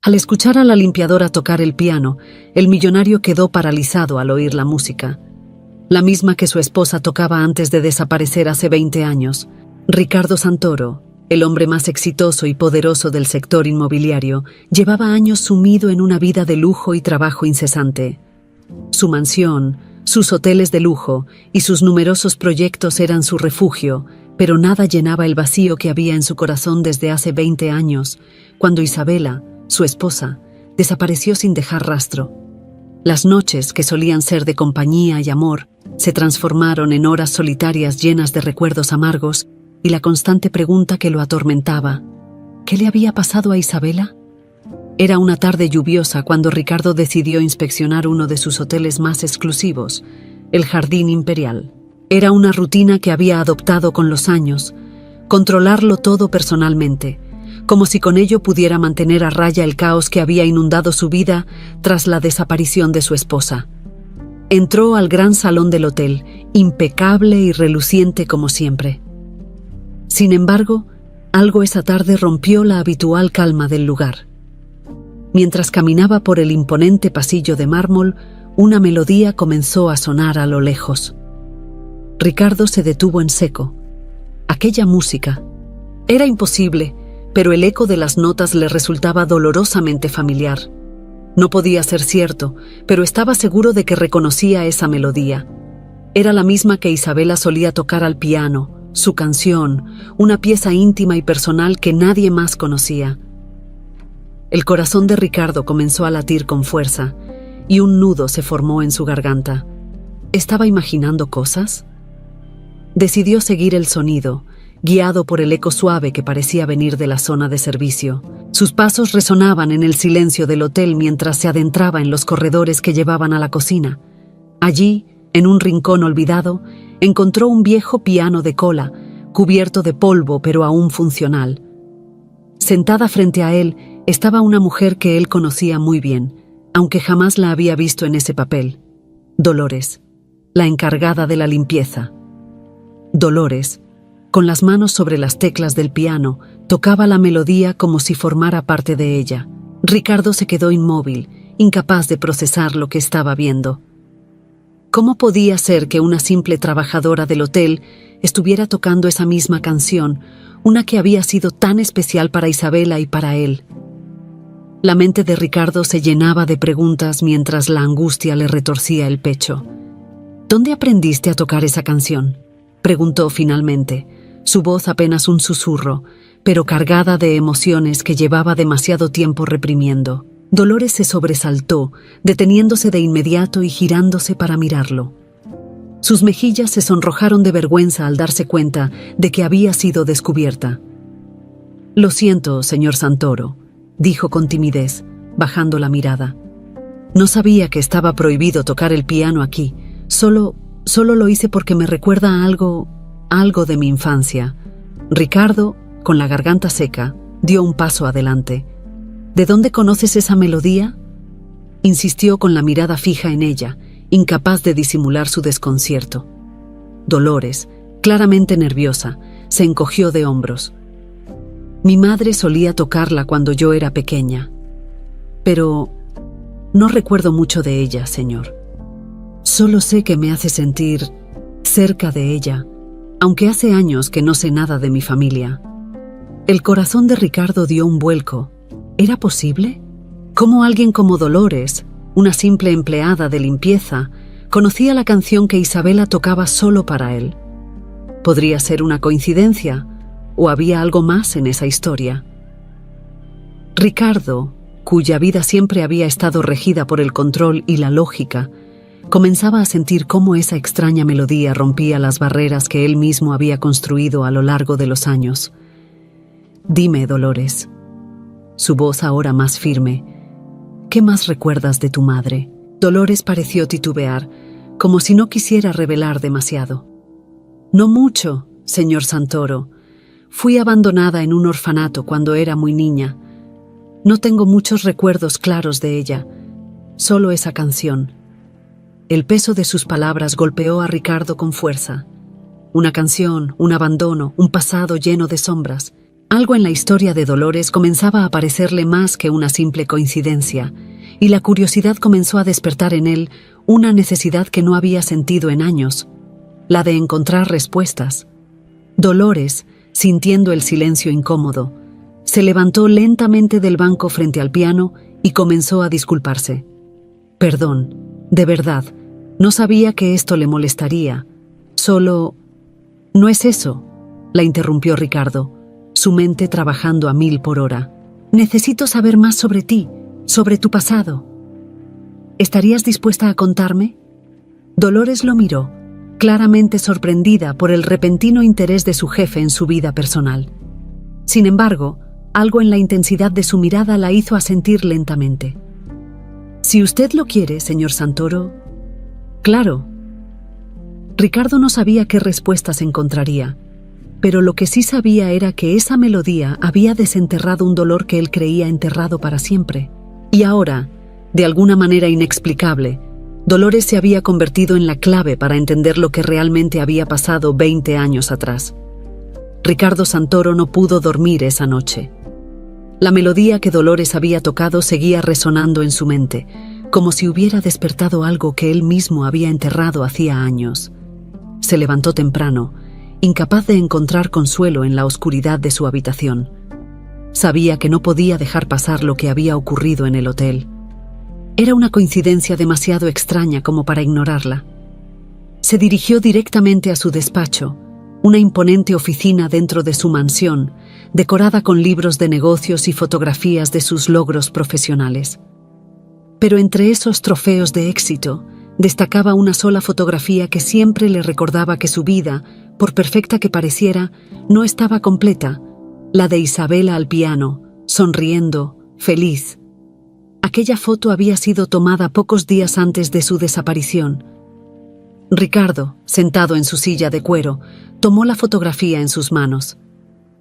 Al escuchar a la limpiadora tocar el piano, el millonario quedó paralizado al oír la música. La misma que su esposa tocaba antes de desaparecer hace 20 años. Ricardo Santoro, el hombre más exitoso y poderoso del sector inmobiliario, llevaba años sumido en una vida de lujo y trabajo incesante. Su mansión, sus hoteles de lujo y sus numerosos proyectos eran su refugio, pero nada llenaba el vacío que había en su corazón desde hace 20 años, cuando Isabela, su esposa, desapareció sin dejar rastro. Las noches, que solían ser de compañía y amor, se transformaron en horas solitarias llenas de recuerdos amargos y la constante pregunta que lo atormentaba: ¿qué le había pasado a Isabela? Era una tarde lluviosa cuando Ricardo decidió inspeccionar uno de sus hoteles más exclusivos, el Jardín Imperial. Era una rutina que había adoptado con los años, controlarlo todo personalmente, como si con ello pudiera mantener a raya el caos que había inundado su vida tras la desaparición de su esposa. Entró al gran salón del hotel, impecable y reluciente como siempre. Sin embargo, algo esa tarde rompió la habitual calma del lugar. Mientras caminaba por el imponente pasillo de mármol, una melodía comenzó a sonar a lo lejos. Ricardo se detuvo en seco. Aquella música. Era imposible, pero el eco de las notas le resultaba dolorosamente familiar. No podía ser cierto, pero estaba seguro de que reconocía esa melodía. Era la misma que Isabela solía tocar al piano, su canción, una pieza íntima y personal que nadie más conocía. El corazón de Ricardo comenzó a latir con fuerza, y un nudo se formó en su garganta. ¿Estaba imaginando cosas? Decidió seguir el sonido, guiado por el eco suave que parecía venir de la zona de servicio. Sus pasos resonaban en el silencio del hotel mientras se adentraba en los corredores que llevaban a la cocina. Allí, en un rincón olvidado, encontró un viejo piano de cola, cubierto de polvo pero aún funcional. Sentada frente a él estaba una mujer que él conocía muy bien, aunque jamás la había visto en ese papel. Dolores, la encargada de la limpieza. Dolores, con las manos sobre las teclas del piano, tocaba la melodía como si formara parte de ella. Ricardo se quedó inmóvil, incapaz de procesar lo que estaba viendo. ¿Cómo podía ser que una simple trabajadora del hotel estuviera tocando esa misma canción, una que había sido tan especial para Isabela y para él? La mente de Ricardo se llenaba de preguntas mientras la angustia le retorcía el pecho. ¿Dónde aprendiste a tocar esa canción?, preguntó finalmente, su voz apenas un susurro, pero cargada de emociones que llevaba demasiado tiempo reprimiendo. Dolores se sobresaltó, deteniéndose de inmediato y girándose para mirarlo. Sus mejillas se sonrojaron de vergüenza al darse cuenta de que había sido descubierta. «Lo siento, señor Santoro», dijo con timidez, bajando la mirada. «No sabía que estaba prohibido tocar el piano aquí. Solo lo hice porque me recuerda a algo de mi infancia». Ricardo, con la garganta seca, dio un paso adelante. «¿De dónde conoces esa melodía?», insistió con la mirada fija en ella, incapaz de disimular su desconcierto. Dolores, claramente nerviosa, se encogió de hombros. «Mi madre solía tocarla cuando yo era pequeña, pero no recuerdo mucho de ella, señor. Solo sé que me hace sentir cerca de ella, aunque hace años que no sé nada de mi familia». El corazón de Ricardo dio un vuelco. ¿Era posible? ¿Cómo alguien como Dolores, una simple empleada de limpieza, conocía la canción que Isabela tocaba solo para él? ¿Podría ser una coincidencia o había algo más en esa historia? Ricardo, cuya vida siempre había estado regida por el control y la lógica, comenzaba a sentir cómo esa extraña melodía rompía las barreras que él mismo había construido a lo largo de los años. «Dime, Dolores», su voz ahora más firme, «¿qué más recuerdas de tu madre?». Dolores pareció titubear, como si no quisiera revelar demasiado. «No mucho, señor Santoro. Fui abandonada en un orfanato cuando era muy niña. No tengo muchos recuerdos claros de ella, solo esa canción». El peso de sus palabras golpeó a Ricardo con fuerza. Una canción, un abandono, un pasado lleno de sombras. Algo en la historia de Dolores comenzaba a parecerle más que una simple coincidencia, y la curiosidad comenzó a despertar en él una necesidad que no había sentido en años, la de encontrar respuestas. Dolores, sintiendo el silencio incómodo, se levantó lentamente del banco frente al piano y comenzó a disculparse. Perdón, de verdad, no sabía que esto le molestaría. Solo... No es eso, la interrumpió Ricardo, su mente trabajando a 1000 por hora. Necesito saber más sobre ti, sobre tu pasado. ¿Estarías dispuesta a contarme? Dolores lo miró, claramente sorprendida por el repentino interés de su jefe en su vida personal. Sin embargo, algo en la intensidad de su mirada la hizo asentir lentamente. Si usted lo quiere, señor Santoro. Claro. Ricardo no sabía qué respuestas encontraría, pero lo que sí sabía era que esa melodía había desenterrado un dolor que él creía enterrado para siempre. Y ahora, de alguna manera inexplicable, Dolores se había convertido en la clave para entender lo que realmente había pasado 20 años atrás. Ricardo Santoro no pudo dormir esa noche. La melodía que Dolores había tocado seguía resonando en su mente, como si hubiera despertado algo que él mismo había enterrado hacía años. Se levantó temprano, incapaz de encontrar consuelo en la oscuridad de su habitación. Sabía que no podía dejar pasar lo que había ocurrido en el hotel. Era una coincidencia demasiado extraña como para ignorarla. Se dirigió directamente a su despacho, una imponente oficina dentro de su mansión, decorada con libros de negocios y fotografías de sus logros profesionales. Pero entre esos trofeos de éxito, destacaba una sola fotografía que siempre le recordaba que su vida, por perfecta que pareciera, no estaba completa, la de Isabela al piano, sonriendo, feliz. Aquella foto había sido tomada pocos días antes de su desaparición. Ricardo, sentado en su silla de cuero, tomó la fotografía en sus manos.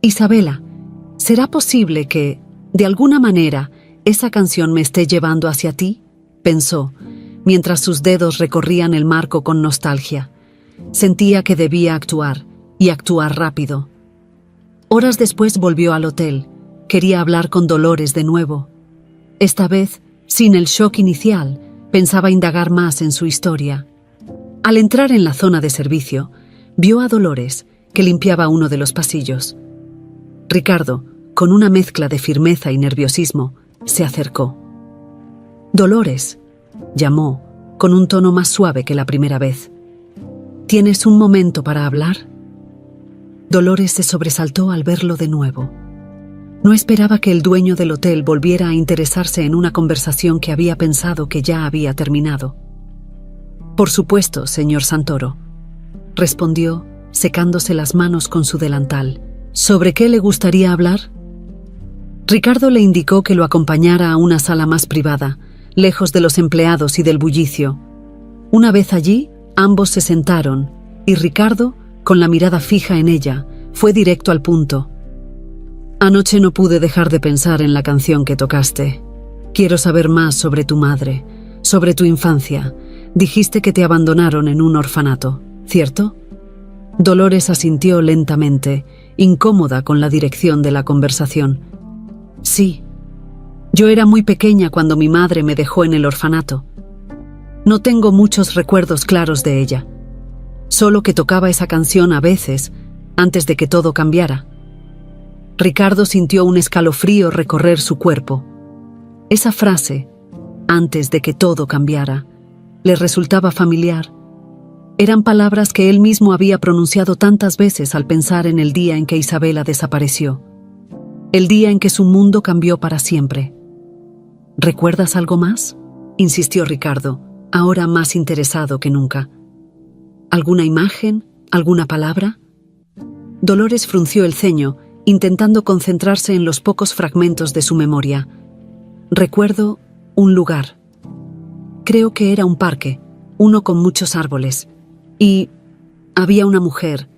Isabela, ¿será posible que, de alguna manera, esa canción me esté llevando hacia ti? Pensó, mientras sus dedos recorrían el marco con nostalgia. Sentía que debía actuar, y actuar rápido. Horas después volvió al hotel. Quería hablar con Dolores de nuevo. Esta vez, sin el shock inicial, pensaba indagar más en su historia. Al entrar en la zona de servicio, vio a Dolores, que limpiaba uno de los pasillos. Ricardo, con una mezcla de firmeza y nerviosismo, se acercó. «Dolores», llamó, con un tono más suave que la primera vez. «¿Tienes un momento para hablar?» Dolores se sobresaltó al verlo de nuevo. No esperaba que el dueño del hotel volviera a interesarse en una conversación que había pensado que ya había terminado. «Por supuesto, señor Santoro», respondió, secándose las manos con su delantal. «¿Sobre qué le gustaría hablar?» Ricardo le indicó que lo acompañara a una sala más privada, lejos de los empleados y del bullicio. Una vez allí, ambos se sentaron, y Ricardo, con la mirada fija en ella, fue directo al punto. «Anoche no pude dejar de pensar en la canción que tocaste. Quiero saber más sobre tu madre, sobre tu infancia. Dijiste que te abandonaron en un orfanato, ¿cierto?» Dolores asintió lentamente, incómoda con la dirección de la conversación. «Sí. Yo era muy pequeña cuando mi madre me dejó en el orfanato. No tengo muchos recuerdos claros de ella. Solo que tocaba esa canción a veces, antes de que todo cambiara». Ricardo sintió un escalofrío recorrer su cuerpo. Esa frase, «antes de que todo cambiara», le resultaba familiar. Eran palabras que él mismo había pronunciado tantas veces al pensar en el día en que Isabela desapareció. El día en que su mundo cambió para siempre. «¿Recuerdas algo más?», insistió Ricardo, ahora más interesado que nunca. «¿Alguna imagen? ¿Alguna palabra?» Dolores frunció el ceño, intentando concentrarse en los pocos fragmentos de su memoria. «Recuerdo un lugar. Creo que era un parque, uno con muchos árboles. Y había una mujer,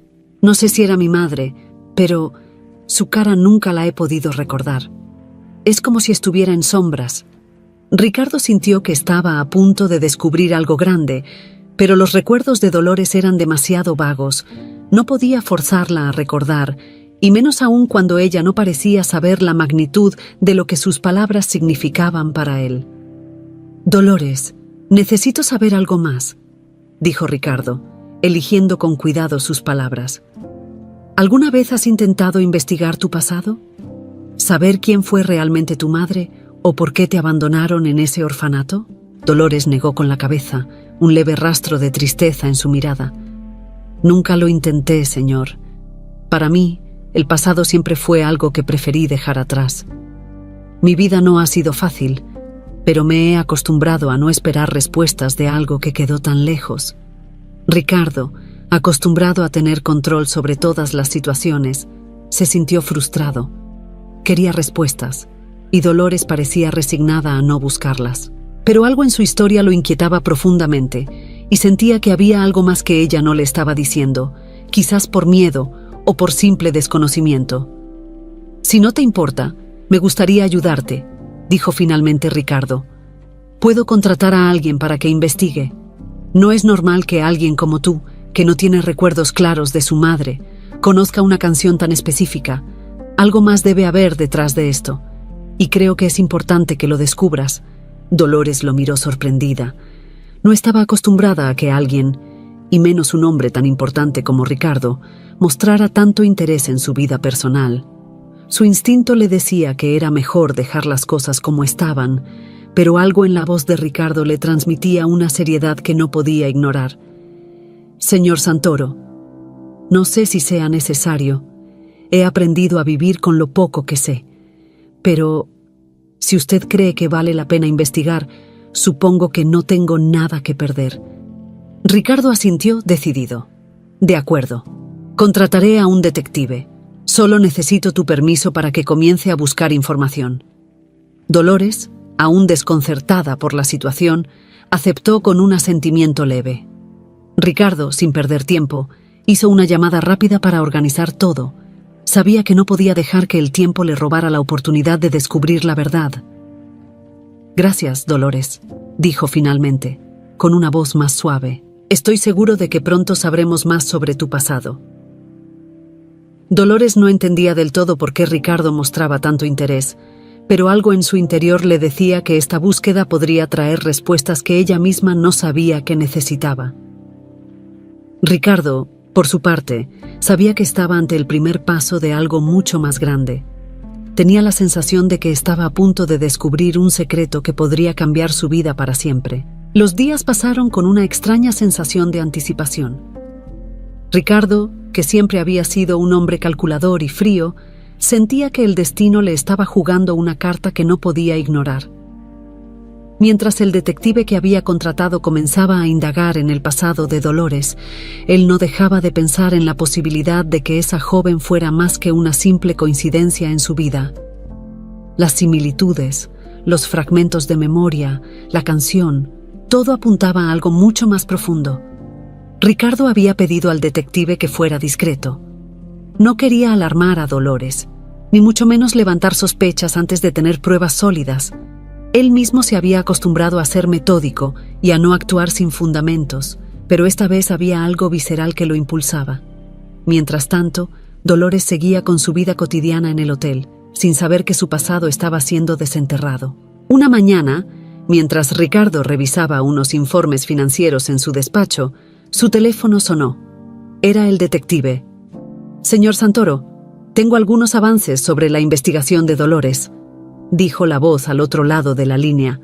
no sé si era mi madre, pero su cara nunca la he podido recordar. Es como si estuviera en sombras». Ricardo sintió que estaba a punto de descubrir algo grande, pero los recuerdos de Dolores eran demasiado vagos. No podía forzarla a recordar, y menos aún cuando ella no parecía saber la magnitud de lo que sus palabras significaban para él. «Dolores, necesito saber algo más», dijo Ricardo, eligiendo con cuidado sus palabras. «¿Alguna vez has intentado investigar tu pasado? ¿Saber quién fue realmente tu madre o por qué te abandonaron en ese orfanato?» Dolores negó con la cabeza, un leve rastro de tristeza en su mirada. «Nunca lo intenté, señor. Para mí, el pasado siempre fue algo que preferí dejar atrás. Mi vida no ha sido fácil, pero me he acostumbrado a no esperar respuestas de algo que quedó tan lejos». Ricardo, acostumbrado a tener control sobre todas las situaciones, se sintió frustrado. Quería respuestas, y Dolores parecía resignada a no buscarlas. Pero algo en su historia lo inquietaba profundamente, y sentía que había algo más que ella no le estaba diciendo, quizás por miedo o por simple desconocimiento. «Si no te importa, me gustaría ayudarte», dijo finalmente Ricardo. «Puedo contratar a alguien para que investigue. No es normal que alguien como tú, que no tiene recuerdos claros de su madre, conozca una canción tan específica. Algo más debe haber detrás de esto, y creo que es importante que lo descubras». Dolores lo miró sorprendida. No estaba acostumbrada a que alguien, y menos un hombre tan importante como Ricardo, mostrara tanto interés en su vida personal. Su instinto le decía que era mejor dejar las cosas como estaban, pero algo en la voz de Ricardo le transmitía una seriedad que no podía ignorar. «Señor Santoro, no sé si sea necesario. He aprendido a vivir con lo poco que sé. Pero si usted cree que vale la pena investigar, supongo que no tengo nada que perder». Ricardo asintió decidido. «De acuerdo. Contrataré a un detective. Solo necesito tu permiso para que comience a buscar información». Dolores, aún desconcertada por la situación, aceptó con un asentimiento leve. Ricardo, sin perder tiempo, hizo una llamada rápida para organizar todo. Sabía que no podía dejar que el tiempo le robara la oportunidad de descubrir la verdad. «Gracias, Dolores», dijo finalmente, con una voz más suave. «Estoy seguro de que pronto sabremos más sobre tu pasado». Dolores no entendía del todo por qué Ricardo mostraba tanto interés, pero algo en su interior le decía que esta búsqueda podría traer respuestas que ella misma no sabía que necesitaba. Ricardo, por su parte, sabía que estaba ante el primer paso de algo mucho más grande. Tenía la sensación de que estaba a punto de descubrir un secreto que podría cambiar su vida para siempre. Los días pasaron con una extraña sensación de anticipación. Ricardo, que siempre había sido un hombre calculador y frío, sentía que el destino le estaba jugando una carta que no podía ignorar. Mientras el detective que había contratado comenzaba a indagar en el pasado de Dolores, él no dejaba de pensar en la posibilidad de que esa joven fuera más que una simple coincidencia en su vida. Las similitudes, los fragmentos de memoria, la canción, todo apuntaba a algo mucho más profundo. Ricardo había pedido al detective que fuera discreto. No quería alarmar a Dolores, ni mucho menos levantar sospechas antes de tener pruebas sólidas. Él mismo se había acostumbrado a ser metódico y a no actuar sin fundamentos, pero esta vez había algo visceral que lo impulsaba. Mientras tanto, Dolores seguía con su vida cotidiana en el hotel, sin saber que su pasado estaba siendo desenterrado. Una mañana, mientras Ricardo revisaba unos informes financieros en su despacho, su teléfono sonó. Era el detective. «Señor Santoro, tengo algunos avances sobre la investigación de Dolores», dijo la voz al otro lado de la línea.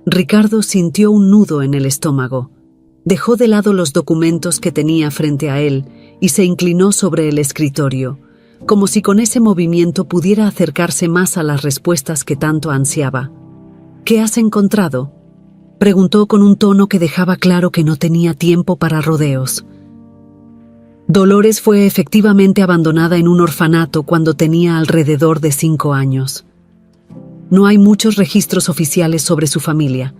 Ricardo sintió un nudo en el estómago. Dejó de lado los documentos que tenía frente a él y se inclinó sobre el escritorio, como si con ese movimiento pudiera acercarse más a las respuestas que tanto ansiaba. «¿Qué has encontrado?», preguntó con un tono que dejaba claro que no tenía tiempo para rodeos. Dolores fue efectivamente abandonada en un orfanato cuando tenía alrededor de 5 años. No hay muchos registros oficiales sobre su familia.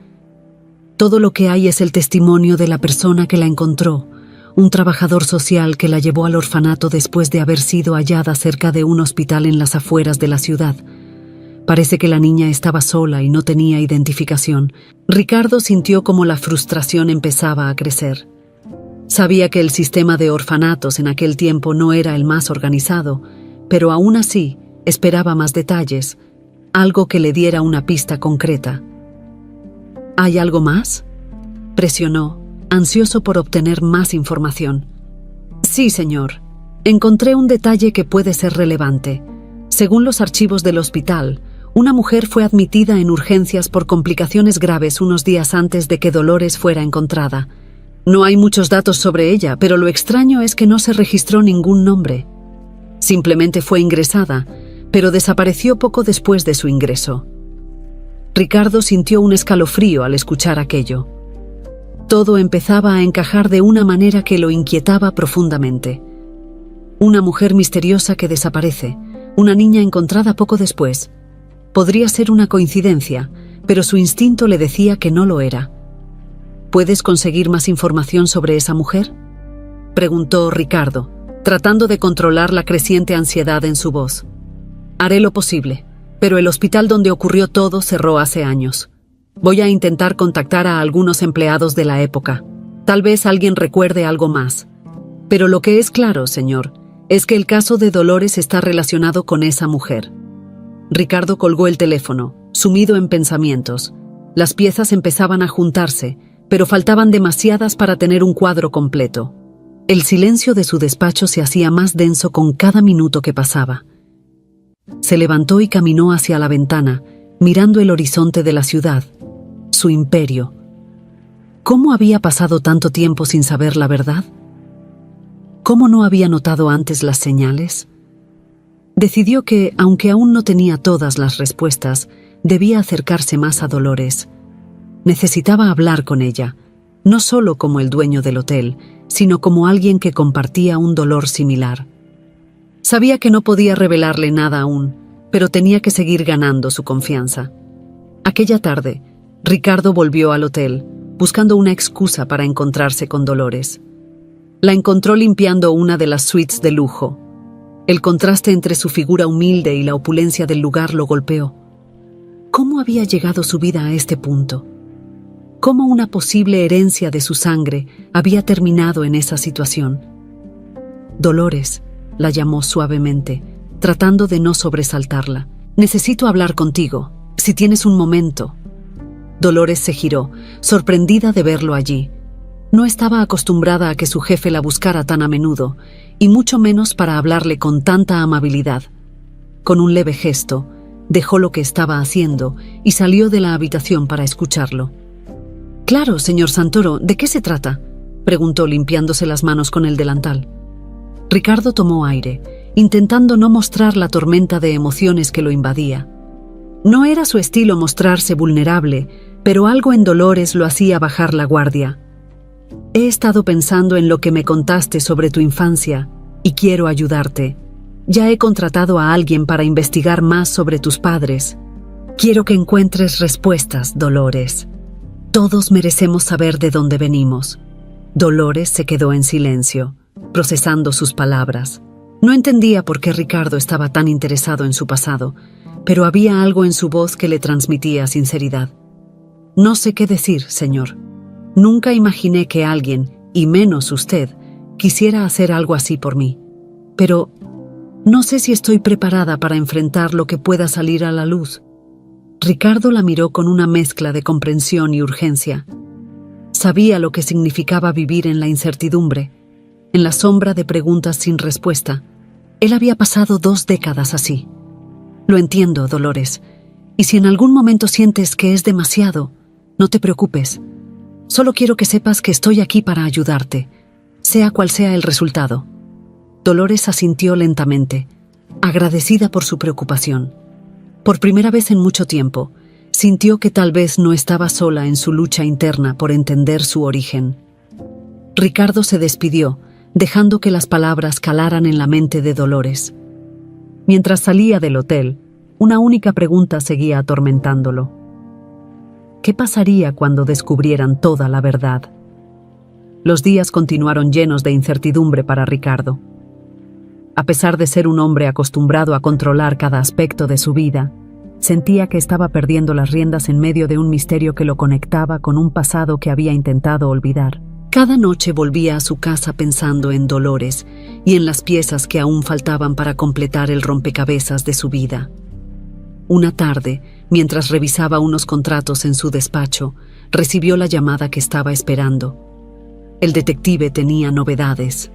Todo lo que hay es el testimonio de la persona que la encontró, un trabajador social que la llevó al orfanato después de haber sido hallada cerca de un hospital en las afueras de la ciudad. Parece que la niña estaba sola y no tenía identificación. Ricardo sintió como la frustración empezaba a crecer. Sabía que el sistema de orfanatos en aquel tiempo no era el más organizado, pero aún así esperaba más detalles, algo que le diera una pista concreta. ¿Hay algo más?, presionó, ansioso por obtener más información. Sí, señor. Encontré un detalle que puede ser relevante. Según los archivos del hospital, una mujer fue admitida en urgencias por complicaciones graves unos días antes de que Dolores fuera encontrada. No hay muchos datos sobre ella, pero lo extraño es que no se registró ningún nombre. Simplemente fue ingresada, pero desapareció poco después de su ingreso. Ricardo sintió un escalofrío al escuchar aquello. Todo empezaba a encajar de una manera que lo inquietaba profundamente. Una mujer misteriosa que desaparece, una niña encontrada poco después. Podría ser una coincidencia, pero su instinto le decía que no lo era. ¿Puedes conseguir más información sobre esa mujer?, preguntó Ricardo, tratando de controlar la creciente ansiedad en su voz. Haré lo posible, pero el hospital donde ocurrió todo cerró hace años. Voy a intentar contactar a algunos empleados de la época. Tal vez alguien recuerde algo más. Pero lo que es claro, señor, es que el caso de Dolores está relacionado con esa mujer. Ricardo colgó el teléfono, sumido en pensamientos. Las piezas empezaban a juntarse, pero faltaban demasiadas para tener un cuadro completo. El silencio de su despacho se hacía más denso con cada minuto que pasaba. Se levantó y caminó hacia la ventana, mirando el horizonte de la ciudad, su imperio. ¿Cómo había pasado tanto tiempo sin saber la verdad? ¿Cómo no había notado antes las señales? Decidió que, aunque aún no tenía todas las respuestas, debía acercarse más a Dolores. Necesitaba hablar con ella, no solo como el dueño del hotel, sino como alguien que compartía un dolor similar. Sabía que no podía revelarle nada aún, pero tenía que seguir ganando su confianza. Aquella tarde, Ricardo volvió al hotel, buscando una excusa para encontrarse con Dolores. La encontró limpiando una de las suites de lujo. El contraste entre su figura humilde y la opulencia del lugar lo golpeó. ¿Cómo había llegado su vida a este punto? ¿Cómo una posible herencia de su sangre había terminado en esa situación? Dolores, la llamó suavemente, tratando de no sobresaltarla. Necesito hablar contigo, si tienes un momento. Dolores se giró, sorprendida de verlo allí. No estaba acostumbrada a que su jefe la buscara tan a menudo, y mucho menos para hablarle con tanta amabilidad. Con un leve gesto, dejó lo que estaba haciendo y salió de la habitación para escucharlo. «Claro, señor Santoro, ¿de qué se trata?», preguntó limpiándose las manos con el delantal. Ricardo tomó aire, intentando no mostrar la tormenta de emociones que lo invadía. No era su estilo mostrarse vulnerable, pero algo en Dolores lo hacía bajar la guardia. «He estado pensando en lo que me contaste sobre tu infancia y quiero ayudarte. Ya he contratado a alguien para investigar más sobre tus padres. Quiero que encuentres respuestas, Dolores. Todos merecemos saber de dónde venimos». Dolores se quedó en silencio, procesando sus palabras. No entendía por qué Ricardo estaba tan interesado en su pasado, pero había algo en su voz que le transmitía sinceridad. «No sé qué decir, señor. Nunca imaginé que alguien, y menos usted, quisiera hacer algo así por mí. Pero no sé si estoy preparada para enfrentar lo que pueda salir a la luz». Ricardo la miró con una mezcla de comprensión y urgencia. Sabía lo que significaba vivir en la incertidumbre, en la sombra de preguntas sin respuesta. Él había pasado 2 décadas así. «Lo entiendo, Dolores, y si en algún momento sientes que es demasiado, no te preocupes. Solo quiero que sepas que estoy aquí para ayudarte, sea cual sea el resultado». Dolores asintió lentamente, agradecida por su preocupación. Por primera vez en mucho tiempo, sintió que tal vez no estaba sola en su lucha interna por entender su origen. Ricardo se despidió, dejando que las palabras calaran en la mente de Dolores. Mientras salía del hotel, una única pregunta seguía atormentándolo. ¿Qué pasaría cuando descubrieran toda la verdad? Los días continuaron llenos de incertidumbre para Ricardo. A pesar de ser un hombre acostumbrado a controlar cada aspecto de su vida, sentía que estaba perdiendo las riendas en medio de un misterio que lo conectaba con un pasado que había intentado olvidar. Cada noche volvía a su casa pensando en Dolores y en las piezas que aún faltaban para completar el rompecabezas de su vida. Una tarde, mientras revisaba unos contratos en su despacho, recibió la llamada que estaba esperando. El detective tenía novedades.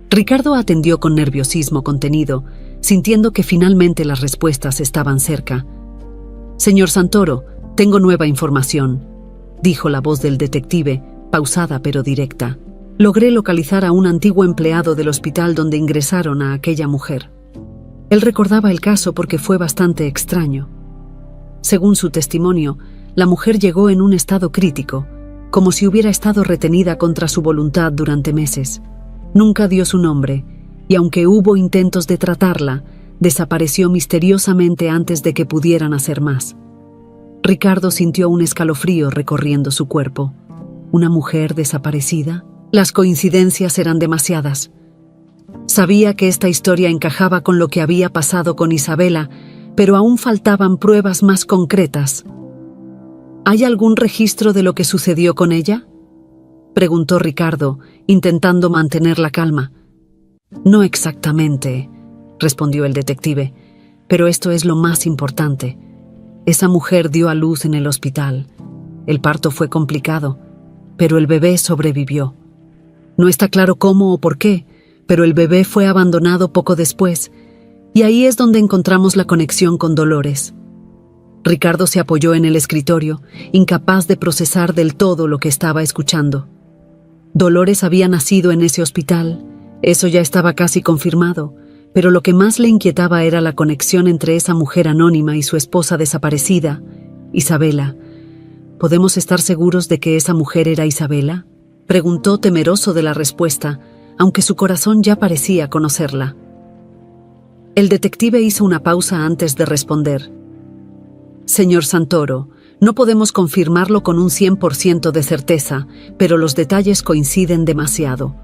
Ricardo atendió con nerviosismo contenido, sintiendo que finalmente las respuestas estaban cerca. «Señor Santoro, tengo nueva información», dijo la voz del detective, pausada pero directa. «Logré localizar a un antiguo empleado del hospital donde ingresaron a aquella mujer. Él recordaba el caso porque fue bastante extraño. Según su testimonio, la mujer llegó en un estado crítico, como si hubiera estado retenida contra su voluntad durante meses. Nunca dio su nombre, y aunque hubo intentos de tratarla, desapareció misteriosamente antes de que pudieran hacer más». Ricardo sintió un escalofrío recorriendo su cuerpo. ¿Una mujer desaparecida? Las coincidencias eran demasiadas. Sabía que esta historia encajaba con lo que había pasado con Isabela, pero aún faltaban pruebas más concretas. ¿Hay algún registro de lo que sucedió con ella?, preguntó Ricardo, intentando mantener la calma. «No exactamente», respondió el detective, «pero esto es lo más importante. Esa mujer dio a luz en el hospital. El parto fue complicado, pero el bebé sobrevivió. No está claro cómo o por qué, pero el bebé fue abandonado poco después, y ahí es donde encontramos la conexión con Dolores». Ricardo se apoyó en el escritorio, incapaz de procesar del todo lo que estaba escuchando. Dolores había nacido en ese hospital, eso ya estaba casi confirmado, pero lo que más le inquietaba era la conexión entre esa mujer anónima y su esposa desaparecida, Isabela. ¿Podemos estar seguros de que esa mujer era Isabela?, preguntó temeroso de la respuesta, aunque su corazón ya parecía conocerla. El detective hizo una pausa antes de responder. «Señor Santoro, no podemos confirmarlo con un 100% de certeza, pero los detalles coinciden demasiado.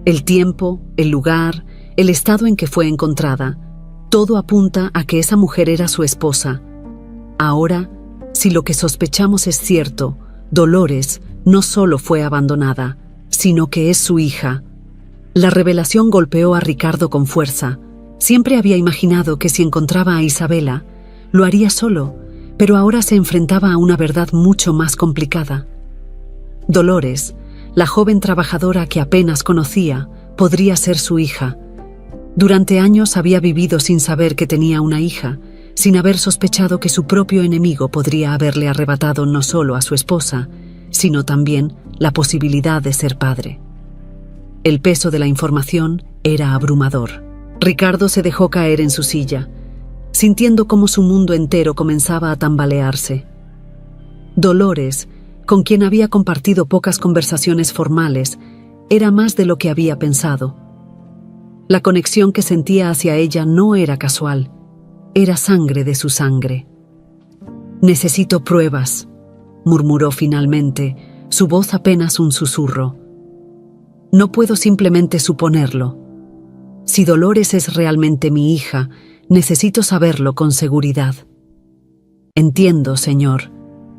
El tiempo, el lugar, el estado en que fue encontrada, todo apunta a que esa mujer era su esposa. Ahora, si lo que sospechamos es cierto, Dolores no solo fue abandonada, sino que es su hija». La revelación golpeó a Ricardo con fuerza. Siempre había imaginado que si encontraba a Isabela, lo haría solo, pero ahora se enfrentaba a una verdad mucho más complicada. Dolores, la joven trabajadora que apenas conocía, podría ser su hija. Durante años había vivido sin saber que tenía una hija, sin haber sospechado que su propio enemigo podría haberle arrebatado no solo a su esposa, sino también la posibilidad de ser padre. El peso de la información era abrumador. Ricardo se dejó caer en su silla, sintiendo cómo su mundo entero comenzaba a tambalearse. Dolores, con quien había compartido pocas conversaciones formales, era más de lo que había pensado. La conexión que sentía hacia ella no era casual, era sangre de su sangre. «Necesito pruebas», murmuró finalmente, su voz apenas un susurro. «No puedo simplemente suponerlo. Si Dolores es realmente mi hija, necesito saberlo con seguridad». «Entiendo, señor»,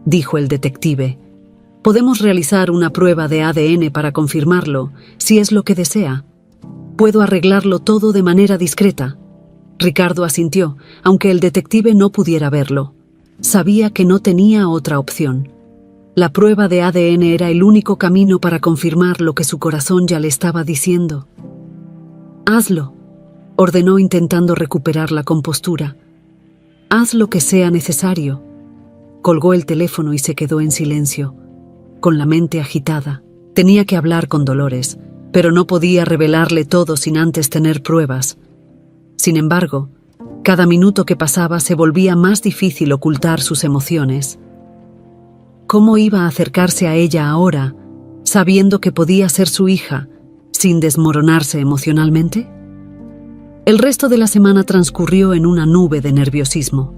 dijo el detective. «Podemos realizar una prueba de ADN para confirmarlo, si es lo que desea. Puedo arreglarlo todo de manera discreta». Ricardo asintió, aunque el detective no pudiera verlo. Sabía que no tenía otra opción. La prueba de ADN era el único camino para confirmar lo que su corazón ya le estaba diciendo. «Hazlo», ordenó intentando recuperar la compostura. «Haz lo que sea necesario». Colgó el teléfono y se quedó en silencio, con la mente agitada. Tenía que hablar con Dolores, pero no podía revelarle todo sin antes tener pruebas. Sin embargo, cada minuto que pasaba se volvía más difícil ocultar sus emociones. ¿Cómo iba a acercarse a ella ahora, sabiendo que podía ser su hija, sin desmoronarse emocionalmente? El resto de la semana transcurrió en una nube de nerviosismo.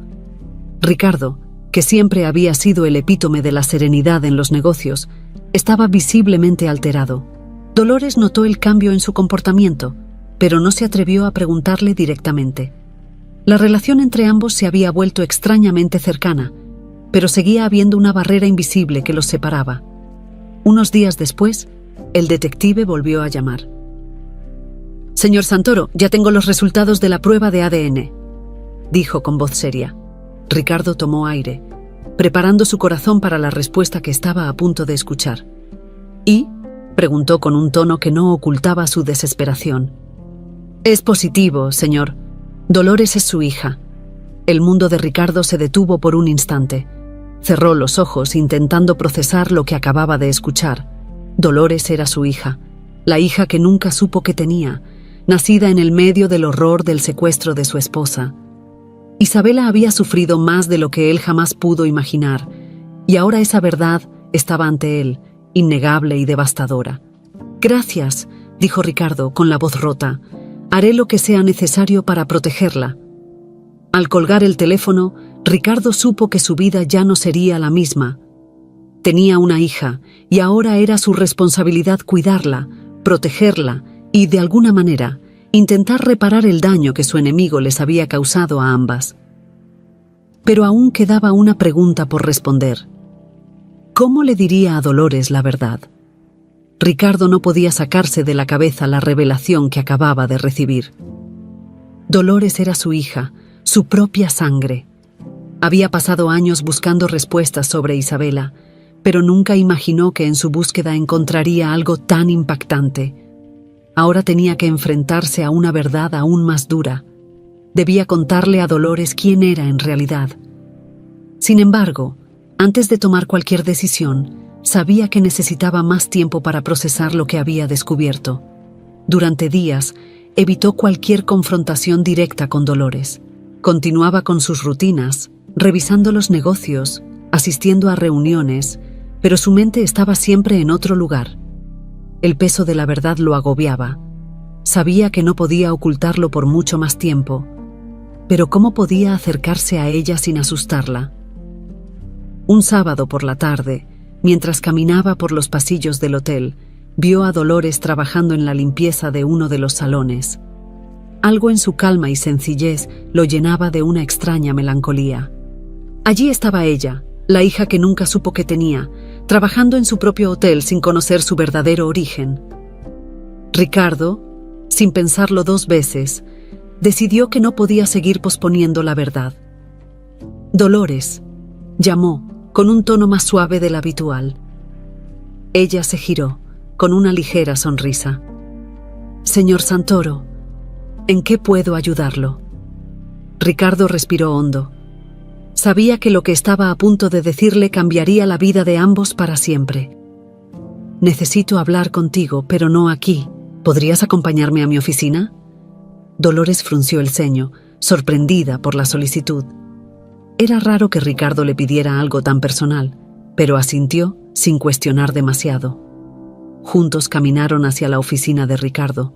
Ricardo, que siempre había sido el epítome de la serenidad en los negocios, estaba visiblemente alterado. Dolores notó el cambio en su comportamiento, pero no se atrevió a preguntarle directamente. La relación entre ambos se había vuelto extrañamente cercana, pero seguía habiendo una barrera invisible que los separaba. Unos días después, El detective volvió a llamar. «Señor Santoro, ya tengo los resultados de la prueba de ADN», dijo con voz seria. Ricardo tomó aire, preparando su corazón para la respuesta que estaba a punto de escuchar. «¿Y?», preguntó con un tono que no ocultaba su desesperación. «Es positivo, señor. Dolores es su hija». El mundo de Ricardo se detuvo por un instante. Cerró los ojos intentando procesar lo que acababa de escuchar. Dolores era su hija, la hija que nunca supo que tenía, nacida en el medio del horror del secuestro de su esposa. Isabela había sufrido más de lo que él jamás pudo imaginar, y ahora esa verdad estaba ante él, innegable y devastadora. «Gracias», dijo Ricardo con la voz rota. «Haré lo que sea necesario para protegerla». Al colgar el teléfono, Ricardo supo que su vida ya no sería la misma. Tenía una hija, y ahora era su responsabilidad cuidarla, protegerla y, de alguna manera, intentar reparar el daño que su enemigo les había causado a ambas. Pero aún quedaba una pregunta por responder. ¿Cómo le diría a Dolores la verdad? Ricardo no podía sacarse de la cabeza la revelación que acababa de recibir. Dolores era su hija, su propia sangre. Había pasado años buscando respuestas sobre Isabela, pero nunca imaginó que en su búsqueda encontraría algo tan impactante. Ahora tenía que enfrentarse a una verdad aún más dura. Debía contarle a Dolores quién era en realidad. Sin embargo, antes de tomar cualquier decisión, sabía que necesitaba más tiempo para procesar lo que había descubierto. Durante días, evitó cualquier confrontación directa con Dolores. Continuaba con sus rutinas, revisando los negocios, asistiendo a reuniones, pero su mente estaba siempre en otro lugar. El peso de la verdad lo agobiaba. Sabía que no podía ocultarlo por mucho más tiempo, pero ¿cómo podía acercarse a ella sin asustarla? Un sábado por la tarde, mientras caminaba por los pasillos del hotel, vio a Dolores trabajando en la limpieza de uno de los salones. Algo en su calma y sencillez lo llenaba de una extraña melancolía. Allí estaba ella, la hija que nunca supo que tenía, trabajando en su propio hotel sin conocer su verdadero origen. Ricardo, sin pensarlo dos veces, decidió que no podía seguir posponiendo la verdad. «Dolores», llamó, con un tono más suave del habitual. Ella se giró, con una ligera sonrisa. «Señor Santoro, ¿en qué puedo ayudarlo?». Ricardo respiró hondo. Sabía que lo que estaba a punto de decirle cambiaría la vida de ambos para siempre. «Necesito hablar contigo, pero no aquí. ¿Podrías acompañarme a mi oficina?». Dolores frunció el ceño, sorprendida por la solicitud. Era raro que Ricardo le pidiera algo tan personal, pero asintió sin cuestionar demasiado. Juntos caminaron hacia la oficina de Ricardo,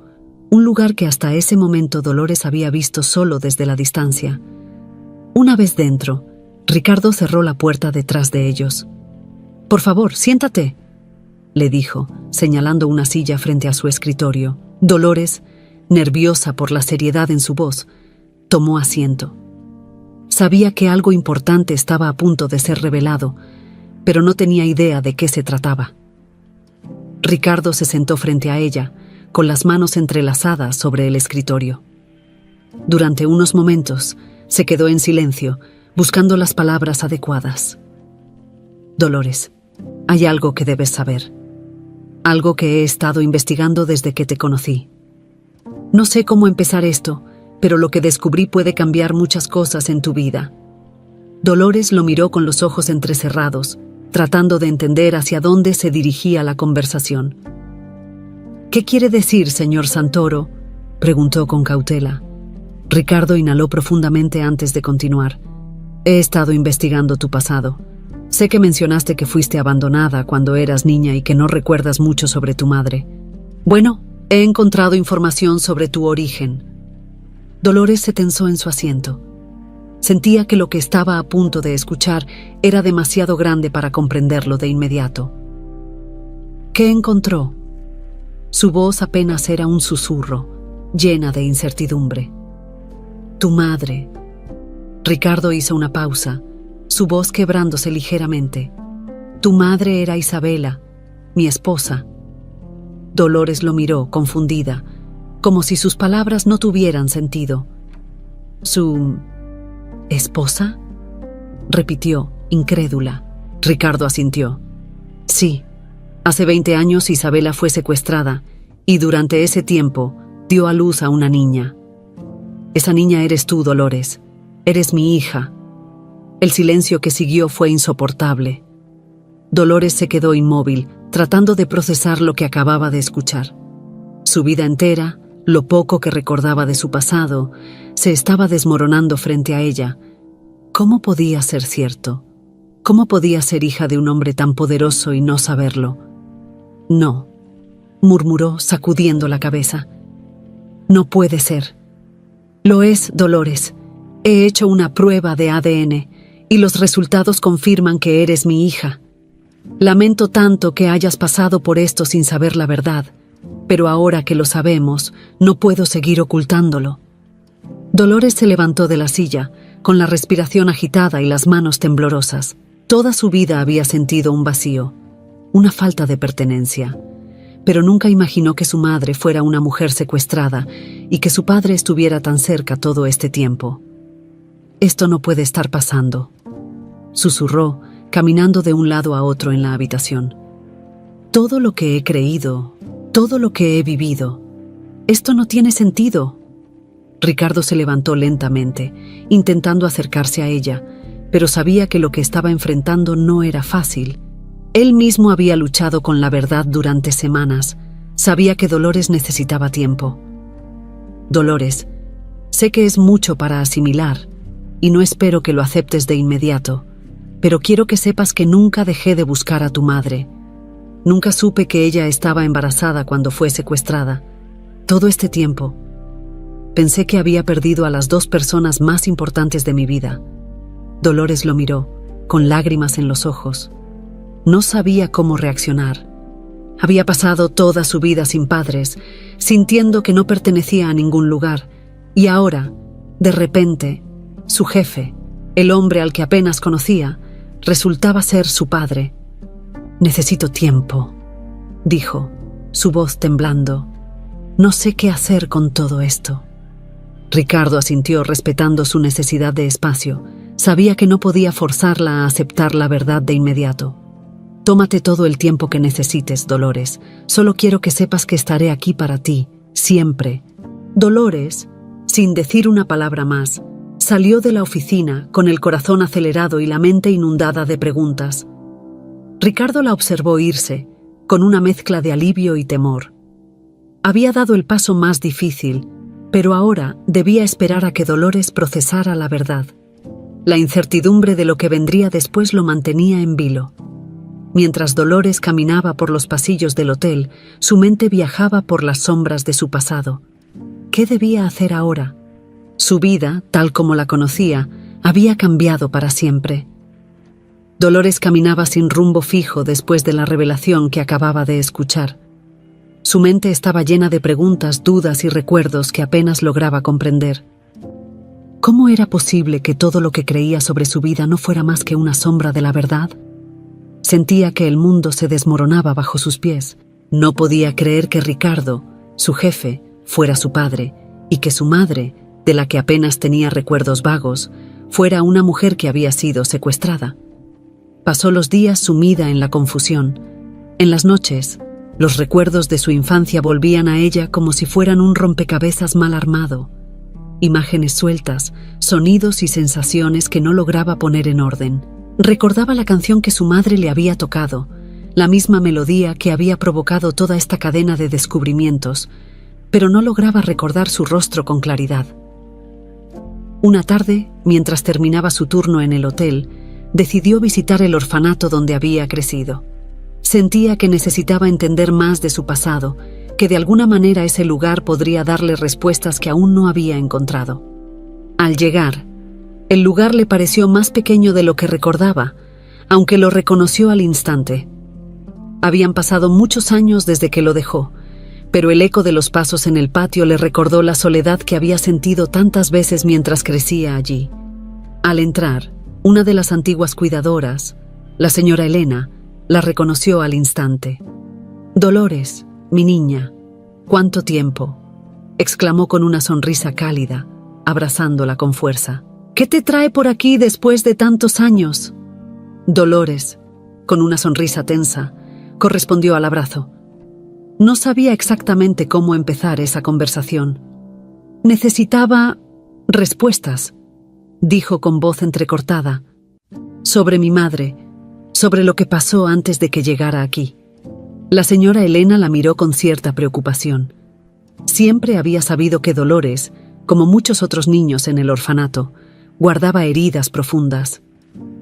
un lugar que hasta ese momento Dolores había visto solo desde la distancia. Una vez dentro, Ricardo cerró la puerta detrás de ellos. «Por favor, siéntate», le dijo, señalando una silla frente a su escritorio. Dolores, nerviosa por la seriedad en su voz, tomó asiento. Sabía que algo importante estaba a punto de ser revelado, pero no tenía idea de qué se trataba. Ricardo se sentó frente a ella, con las manos entrelazadas sobre el escritorio. Durante unos momentos, se quedó en silencio, buscando las palabras adecuadas. «Dolores, hay algo que debes saber. Algo que he estado investigando desde que te conocí. No sé cómo empezar esto, pero lo que descubrí puede cambiar muchas cosas en tu vida». Dolores lo miró con los ojos entrecerrados, tratando de entender hacia dónde se dirigía la conversación. «¿Qué quiere decir, señor Santoro?», preguntó con cautela. Ricardo inhaló profundamente antes de continuar. «He estado investigando tu pasado. Sé que mencionaste que fuiste abandonada cuando eras niña y que no recuerdas mucho sobre tu madre. Bueno, he encontrado información sobre tu origen». Dolores se tensó en su asiento. Sentía que lo que estaba a punto de escuchar era demasiado grande para comprenderlo de inmediato. «¿Qué encontró?». Su voz apenas era un susurro, llena de incertidumbre. «Tu madre». Ricardo hizo una pausa, su voz quebrándose ligeramente. «Tu madre era Isabela, mi esposa». Dolores lo miró, confundida, como si sus palabras no tuvieran sentido. ¿Su esposa?, repitió, incrédula. Ricardo asintió. Sí, hace 20 años Isabela fue secuestrada y durante ese tiempo dio a luz a una niña. Esa niña eres tú, Dolores. Eres mi hija. El silencio que siguió fue insoportable. Dolores se quedó inmóvil, tratando de procesar lo que acababa de escuchar. Su vida entera, lo poco que recordaba de su pasado, se estaba desmoronando frente a ella. ¿Cómo podía ser cierto? ¿Cómo podía ser hija de un hombre tan poderoso y no saberlo? No, murmuró, sacudiendo la cabeza. No puede ser. Lo es, Dolores. He hecho una prueba de ADN y los resultados confirman que eres mi hija. Lamento tanto que hayas pasado por esto sin saber la verdad, pero ahora que lo sabemos, no puedo seguir ocultándolo. Dolores se levantó de la silla, con la respiración agitada y las manos temblorosas. Toda su vida había sentido un vacío, una falta de pertenencia, pero nunca imaginó que su madre fuera una mujer secuestrada y que su padre estuviera tan cerca todo este tiempo. Esto no puede estar pasando, susurró, caminando de un lado a otro en la habitación. Todo lo que he creído, todo lo que he vivido, esto no tiene sentido. Ricardo se levantó lentamente, intentando acercarse a ella, pero sabía que lo que estaba enfrentando no era fácil. Él mismo había luchado con la verdad durante semanas. Sabía que Dolores necesitaba tiempo. Dolores, sé que es mucho para asimilar, y no espero que lo aceptes de inmediato, pero quiero que sepas que nunca dejé de buscar a tu madre. Nunca supe que ella estaba embarazada cuando fue secuestrada. Todo este tiempo, pensé que había perdido a las 2 personas más importantes de mi vida. Dolores lo miró, con lágrimas en los ojos. No sabía cómo reaccionar. Había pasado toda su vida sin padres, sintiendo que no pertenecía a ningún lugar, y ahora, de repente, su jefe, el hombre al que apenas conocía, resultaba ser su padre. Necesito tiempo, dijo, su voz temblando. No sé qué hacer con todo esto. Ricardo asintió, respetando su necesidad de espacio. Sabía que no podía forzarla a aceptar la verdad de inmediato. Tómate todo el tiempo que necesites, Dolores. Solo quiero que sepas que estaré aquí para ti, siempre. Dolores, sin decir una palabra más, salió de la oficina con el corazón acelerado y la mente inundada de preguntas. Ricardo la observó irse, con una mezcla de alivio y temor. Había dado el paso más difícil, pero ahora debía esperar a que Dolores procesara la verdad. La incertidumbre de lo que vendría después lo mantenía en vilo. Mientras Dolores caminaba por los pasillos del hotel, su mente viajaba por las sombras de su pasado. ¿Qué debía hacer ahora? Su vida, tal como la conocía, había cambiado para siempre. Dolores caminaba sin rumbo fijo después de la revelación que acababa de escuchar. Su mente estaba llena de preguntas, dudas y recuerdos que apenas lograba comprender. ¿Cómo era posible que todo lo que creía sobre su vida no fuera más que una sombra de la verdad? Sentía que el mundo se desmoronaba bajo sus pies. No podía creer que Ricardo, su jefe, fuera su padre, y que su madre, de la que apenas tenía recuerdos vagos, fuera una mujer que había sido secuestrada. Pasó los días sumida en la confusión. En las noches, los recuerdos de su infancia volvían a ella como si fueran un rompecabezas mal armado. Imágenes sueltas, sonidos y sensaciones que no lograba poner en orden. Recordaba la canción que su madre le había tocado, la misma melodía que había provocado toda esta cadena de descubrimientos, pero no lograba recordar su rostro con claridad. Una tarde, mientras terminaba su turno en el hotel, decidió visitar el orfanato donde había crecido. Sentía que necesitaba entender más de su pasado, que de alguna manera ese lugar podría darle respuestas que aún no había encontrado. Al llegar, el lugar le pareció más pequeño de lo que recordaba, aunque lo reconoció al instante. Habían pasado muchos años desde que lo dejó, pero el eco de los pasos en el patio le recordó la soledad que había sentido tantas veces mientras crecía allí. Al entrar, una de las antiguas cuidadoras, la señora Elena, la reconoció al instante. «Dolores», Mi niña, ¿cuánto tiempo?, exclamó con una sonrisa cálida, abrazándola con fuerza. ¿Qué te trae por aquí después de tantos años? Dolores, con una sonrisa tensa, correspondió al abrazo. No sabía exactamente cómo empezar esa conversación. Necesitaba respuestas, dijo con voz entrecortada, sobre mi madre, sobre lo que pasó antes de que llegara aquí. La señora Elena la miró con cierta preocupación. Siempre había sabido que Dolores, como muchos otros niños en el orfanato, guardaba heridas profundas.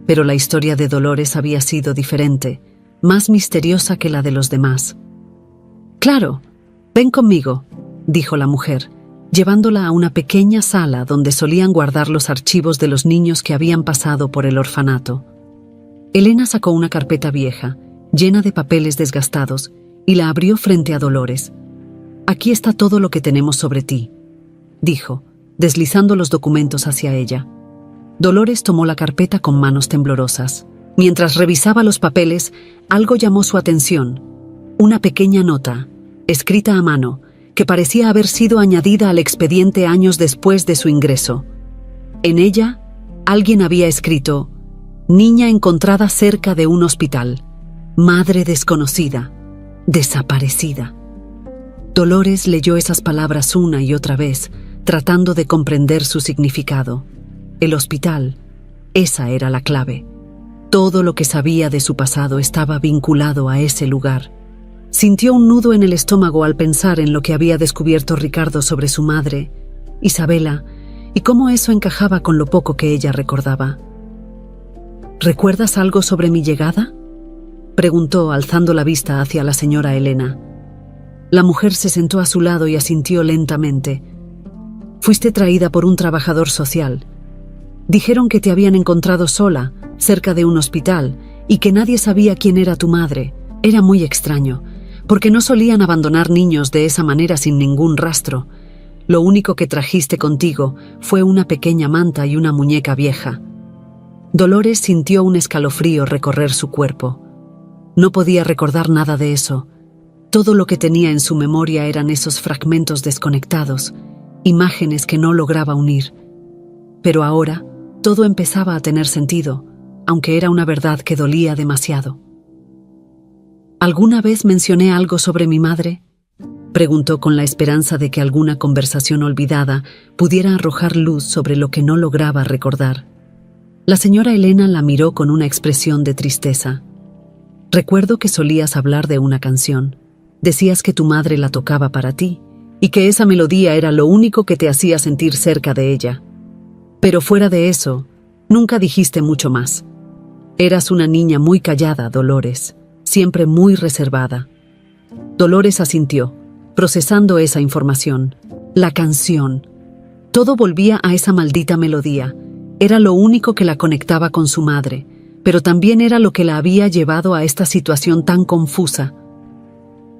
Pero la historia de Dolores había sido diferente, más misteriosa que la de los demás. «Claro, ven conmigo», dijo la mujer, llevándola a una pequeña sala donde solían guardar los archivos de los niños que habían pasado por el orfanato. Elena sacó una carpeta vieja, llena de papeles desgastados, y la abrió frente a Dolores. «Aquí está todo lo que tenemos sobre ti», dijo, deslizando los documentos hacia ella. Dolores tomó la carpeta con manos temblorosas. Mientras revisaba los papeles, algo llamó su atención. Una pequeña nota, escrita a mano, que parecía haber sido añadida al expediente años después de su ingreso. En ella, alguien había escrito: «Niña encontrada cerca de un hospital. Madre desconocida. Desaparecida». Dolores leyó esas palabras una y otra vez, tratando de comprender su significado. El hospital, esa era la clave. Todo lo que sabía de su pasado estaba vinculado a ese lugar. Sintió un nudo en el estómago al pensar en lo que había descubierto Ricardo sobre su madre, Isabela, y cómo eso encajaba con lo poco que ella recordaba. «¿Recuerdas algo sobre mi llegada?», preguntó, alzando la vista hacia la señora Elena. La mujer se sentó a su lado y asintió lentamente. «Fuiste traída por un trabajador social. Dijeron que te habían encontrado sola, cerca de un hospital, y que nadie sabía quién era tu madre. Era muy extraño, porque no solían abandonar niños de esa manera sin ningún rastro. Lo único que trajiste contigo fue una pequeña manta y una muñeca vieja». Dolores sintió un escalofrío recorrer su cuerpo. No podía recordar nada de eso. Todo lo que tenía en su memoria eran esos fragmentos desconectados, imágenes que no lograba unir. Pero ahora, todo empezaba a tener sentido, aunque era una verdad que dolía demasiado. «¿Alguna vez mencioné algo sobre mi madre?», preguntó con la esperanza de que alguna conversación olvidada pudiera arrojar luz sobre lo que no lograba recordar. La señora Elena la miró con una expresión de tristeza. «Recuerdo que solías hablar de una canción. Decías que tu madre la tocaba para ti, y que esa melodía era lo único que te hacía sentir cerca de ella. Pero fuera de eso, nunca dijiste mucho más. Eras una niña muy callada, Dolores, siempre muy reservada». Dolores asintió, procesando esa información. La canción. Todo volvía a esa maldita melodía. Era lo único que la conectaba con su madre, pero también era lo que la había llevado a esta situación tan confusa.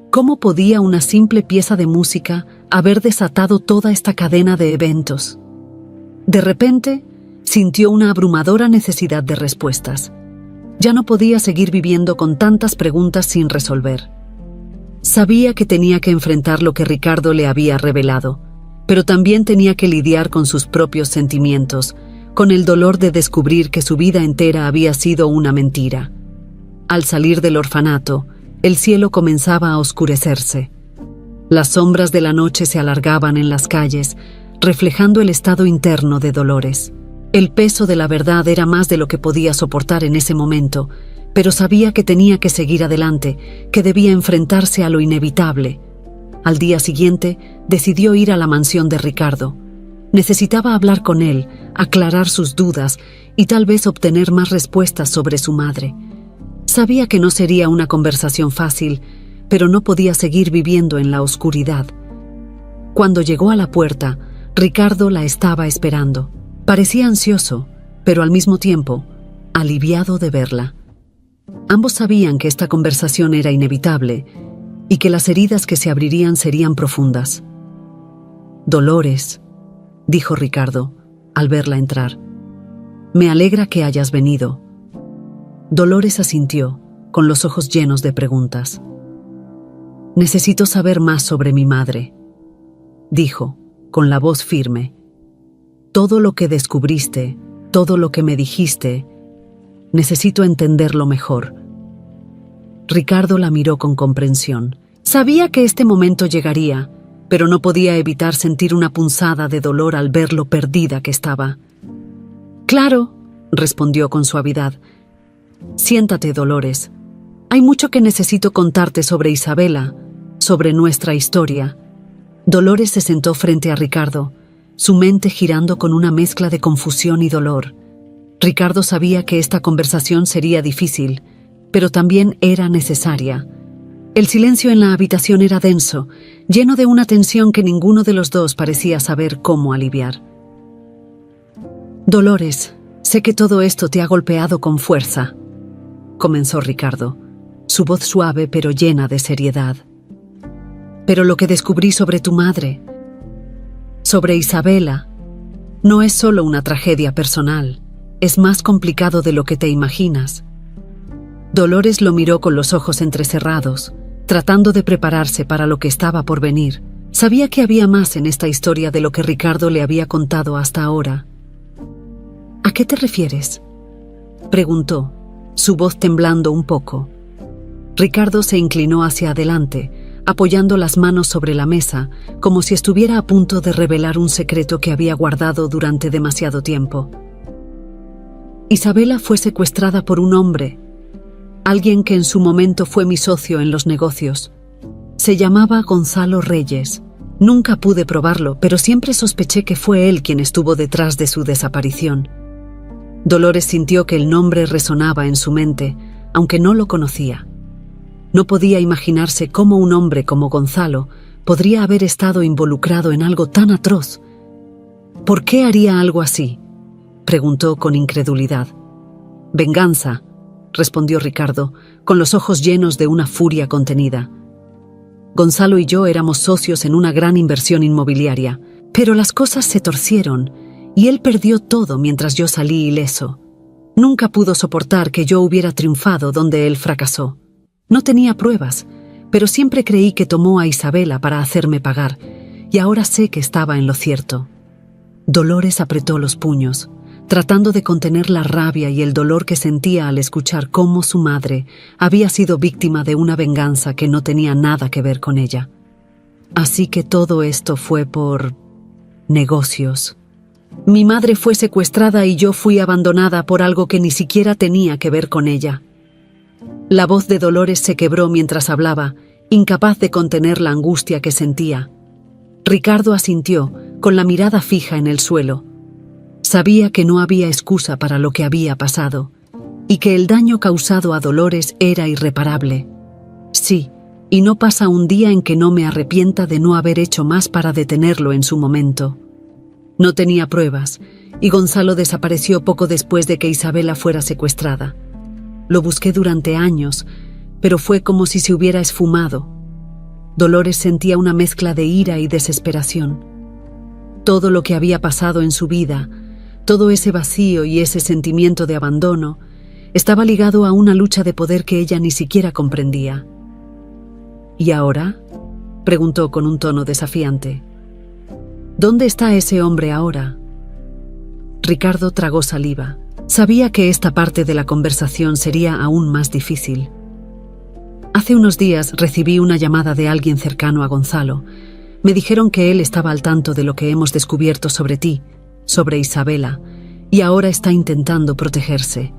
¿Cómo podía una simple pieza de música haber desatado toda esta cadena de eventos? De repente, sintió una abrumadora necesidad de respuestas. Ya no podía seguir viviendo con tantas preguntas sin resolver. Sabía que tenía que enfrentar lo que Ricardo le había revelado, pero también tenía que lidiar con sus propios sentimientos, con el dolor de descubrir que su vida entera había sido una mentira. Al salir del orfanato, el cielo comenzaba a oscurecerse. Las sombras de la noche se alargaban en las calles, reflejando el estado interno de Dolores. El peso de la verdad era más de lo que podía soportar en ese momento, pero sabía que tenía que seguir adelante, que debía enfrentarse a lo inevitable. Al día siguiente, decidió ir a la mansión de Ricardo. Necesitaba hablar con él, aclarar sus dudas y tal vez obtener más respuestas sobre su madre. Sabía que no sería una conversación fácil, pero no podía seguir viviendo en la oscuridad. Cuando llegó a la puerta, Ricardo la estaba esperando. Parecía ansioso, pero al mismo tiempo, aliviado de verla. Ambos sabían que esta conversación era inevitable y que las heridas que se abrirían serían profundas. «Dolores», dijo Ricardo, al verla entrar. «Me alegra que hayas venido». Dolores asintió, con los ojos llenos de preguntas. Necesito saber más sobre mi madre, dijo, con la voz firme. Todo lo que descubriste, todo lo que me dijiste, necesito entenderlo mejor. Ricardo la miró con comprensión. Sabía que este momento llegaría, pero no podía evitar sentir una punzada de dolor al ver lo perdida que estaba. Claro, respondió con suavidad. Siéntate, Dolores. Hay mucho que necesito contarte sobre Isabela, sobre nuestra historia. Dolores se sentó frente a Ricardo, su mente girando con una mezcla de confusión y dolor. Ricardo sabía que esta conversación sería difícil, pero también era necesaria. El silencio en la habitación era denso, lleno de una tensión que ninguno de los dos parecía saber cómo aliviar. Dolores, sé que todo esto te ha golpeado con fuerza, comenzó Ricardo, su voz suave pero llena de seriedad. Pero lo que descubrí sobre tu madre, sobre Isabela, no es solo una tragedia personal, es más complicado de lo que te imaginas. Dolores lo miró con los ojos entrecerrados, tratando de prepararse para lo que estaba por venir. Sabía que había más en esta historia de lo que Ricardo le había contado hasta ahora. ¿A qué te refieres?, preguntó, su voz temblando un poco. Ricardo se inclinó hacia adelante, apoyando las manos sobre la mesa, como si estuviera a punto de revelar un secreto que había guardado durante demasiado tiempo. Isabela fue secuestrada por un hombre, alguien que en su momento fue mi socio en los negocios. Se llamaba Gonzalo Reyes. Nunca pude probarlo, pero siempre sospeché que fue él quien estuvo detrás de su desaparición. Dolores sintió que el nombre resonaba en su mente, aunque no lo conocía. No podía imaginarse cómo un hombre como Gonzalo podría haber estado involucrado en algo tan atroz. ¿Por qué haría algo así?, preguntó con incredulidad. Venganza, respondió Ricardo, con los ojos llenos de una furia contenida. Gonzalo y yo éramos socios en una gran inversión inmobiliaria, pero las cosas se torcieron y él perdió todo mientras yo salí ileso. Nunca pudo soportar que yo hubiera triunfado donde él fracasó. No tenía pruebas, pero siempre creí que tomó a Isabela para hacerme pagar, y ahora sé que estaba en lo cierto. Dolores apretó los puños, tratando de contener la rabia y el dolor que sentía al escuchar cómo su madre había sido víctima de una venganza que no tenía nada que ver con ella. Así que todo esto fue por negocios. Mi madre fue secuestrada y yo fui abandonada por algo que ni siquiera tenía que ver con ella. La voz de Dolores se quebró mientras hablaba, incapaz de contener la angustia que sentía. Ricardo asintió, con la mirada fija en el suelo. Sabía que no había excusa para lo que había pasado, y que el daño causado a Dolores era irreparable. Sí, y no pasa un día en que no me arrepienta de no haber hecho más para detenerlo en su momento. No tenía pruebas, y Gonzalo desapareció poco después de que Isabela fuera secuestrada. Lo busqué durante años, pero fue como si se hubiera esfumado. Dolores sentía una mezcla de ira y desesperación. Todo lo que había pasado en su vida, todo ese vacío y ese sentimiento de abandono, estaba ligado a una lucha de poder que ella ni siquiera comprendía. ¿Y ahora?, preguntó con un tono desafiante. ¿Dónde está ese hombre ahora? Ricardo tragó saliva. Sabía que esta parte de la conversación sería aún más difícil. Hace unos días recibí una llamada de alguien cercano a Gonzalo. Me dijeron que él estaba al tanto de lo que hemos descubierto sobre ti, sobre Isabela, y ahora está intentando protegerse.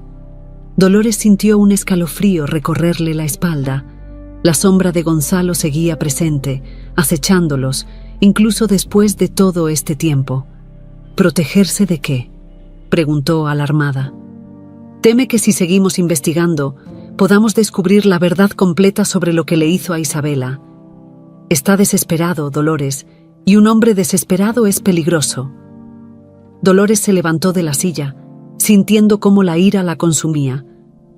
Dolores sintió un escalofrío recorrerle la espalda. La sombra de Gonzalo seguía presente, acechándolos, incluso después de todo este tiempo. ¿Protegerse de qué?, preguntó alarmada. Teme que si seguimos investigando, podamos descubrir la verdad completa sobre lo que le hizo a Isabela. Está desesperado, Dolores, y un hombre desesperado es peligroso. Dolores se levantó de la silla, sintiendo cómo la ira la consumía.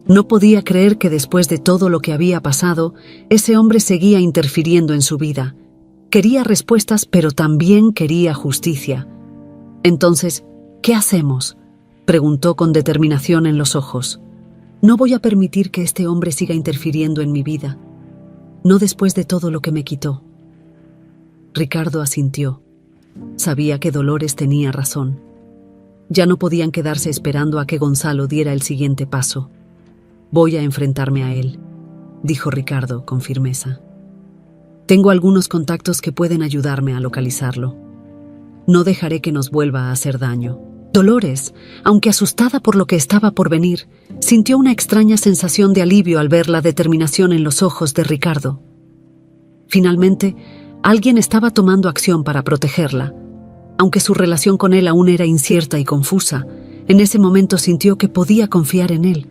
No podía creer que después de todo lo que había pasado, ese hombre seguía interfiriendo en su vida. Quería respuestas, pero también quería justicia. Entonces, ¿qué hacemos?, preguntó con determinación en los ojos. No voy a permitir que este hombre siga interfiriendo en mi vida. No después de todo lo que me quitó. Ricardo asintió. Sabía que Dolores tenía razón. Ya no podían quedarse esperando a que Gonzalo diera el siguiente paso. Voy a enfrentarme a él, dijo Ricardo con firmeza. Tengo algunos contactos que pueden ayudarme a localizarlo. No dejaré que nos vuelva a hacer daño. Dolores, aunque asustada por lo que estaba por venir, sintió una extraña sensación de alivio al ver la determinación en los ojos de Ricardo. Finalmente, alguien estaba tomando acción para protegerla. Aunque su relación con él aún era incierta y confusa, en ese momento sintió que podía confiar en él.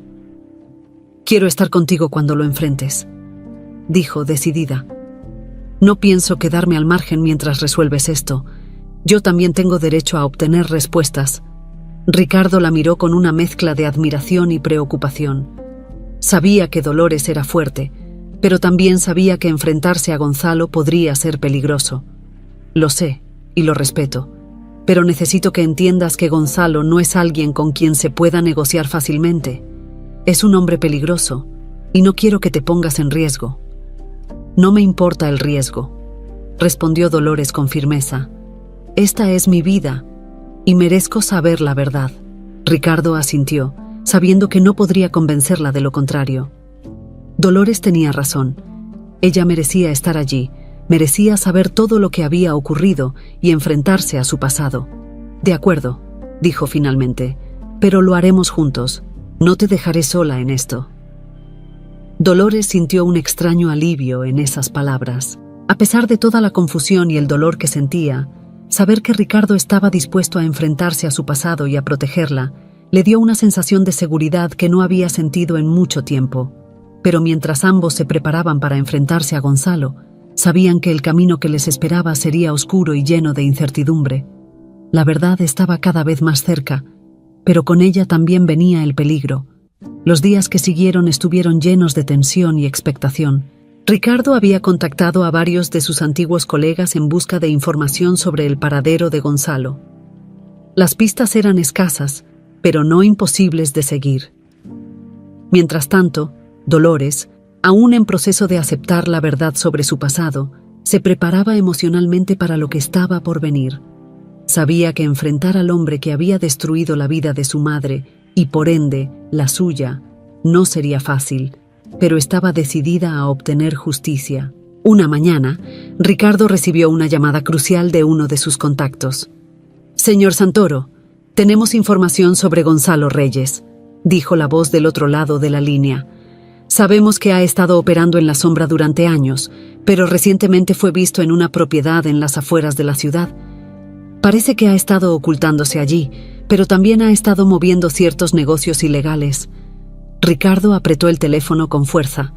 Quiero estar contigo cuando lo enfrentes, dijo decidida. No pienso quedarme al margen mientras resuelves esto. Yo también tengo derecho a obtener respuestas. Ricardo la miró con una mezcla de admiración y preocupación. Sabía que Dolores era fuerte, pero también sabía que enfrentarse a Gonzalo podría ser peligroso. Lo sé, y lo respeto, pero necesito que entiendas que Gonzalo no es alguien con quien se pueda negociar fácilmente. Es un hombre peligroso, y no quiero que te pongas en riesgo. No me importa el riesgo, respondió Dolores con firmeza. Esta es mi vida, y merezco saber la verdad. Ricardo asintió, sabiendo que no podría convencerla de lo contrario. Dolores tenía razón. Ella merecía estar allí, merecía saber todo lo que había ocurrido y enfrentarse a su pasado. De acuerdo, dijo finalmente, pero lo haremos juntos. No te dejaré sola en esto. Dolores sintió un extraño alivio en esas palabras. A pesar de toda la confusión y el dolor que sentía, saber que Ricardo estaba dispuesto a enfrentarse a su pasado y a protegerla, le dio una sensación de seguridad que no había sentido en mucho tiempo. Pero mientras ambos se preparaban para enfrentarse a Gonzalo, sabían que el camino que les esperaba sería oscuro y lleno de incertidumbre. La verdad estaba cada vez más cerca, pero con ella también venía el peligro. Los días que siguieron estuvieron llenos de tensión y expectación. Ricardo había contactado a varios de sus antiguos colegas en busca de información sobre el paradero de Gonzalo. Las pistas eran escasas, pero no imposibles de seguir. Mientras tanto, Dolores, aún en proceso de aceptar la verdad sobre su pasado, se preparaba emocionalmente para lo que estaba por venir. Sabía que enfrentar al hombre que había destruido la vida de su madre, y por ende, la suya, no sería fácil, pero estaba decidida a obtener justicia. Una mañana, Ricardo recibió una llamada crucial de uno de sus contactos. «Señor Santoro, tenemos información sobre Gonzalo Reyes», dijo la voz del otro lado de la línea. «Sabemos que ha estado operando en la sombra durante años, pero recientemente fue visto en una propiedad en las afueras de la ciudad. Parece que ha estado ocultándose allí, pero también ha estado moviendo ciertos negocios ilegales». Ricardo apretó el teléfono con fuerza.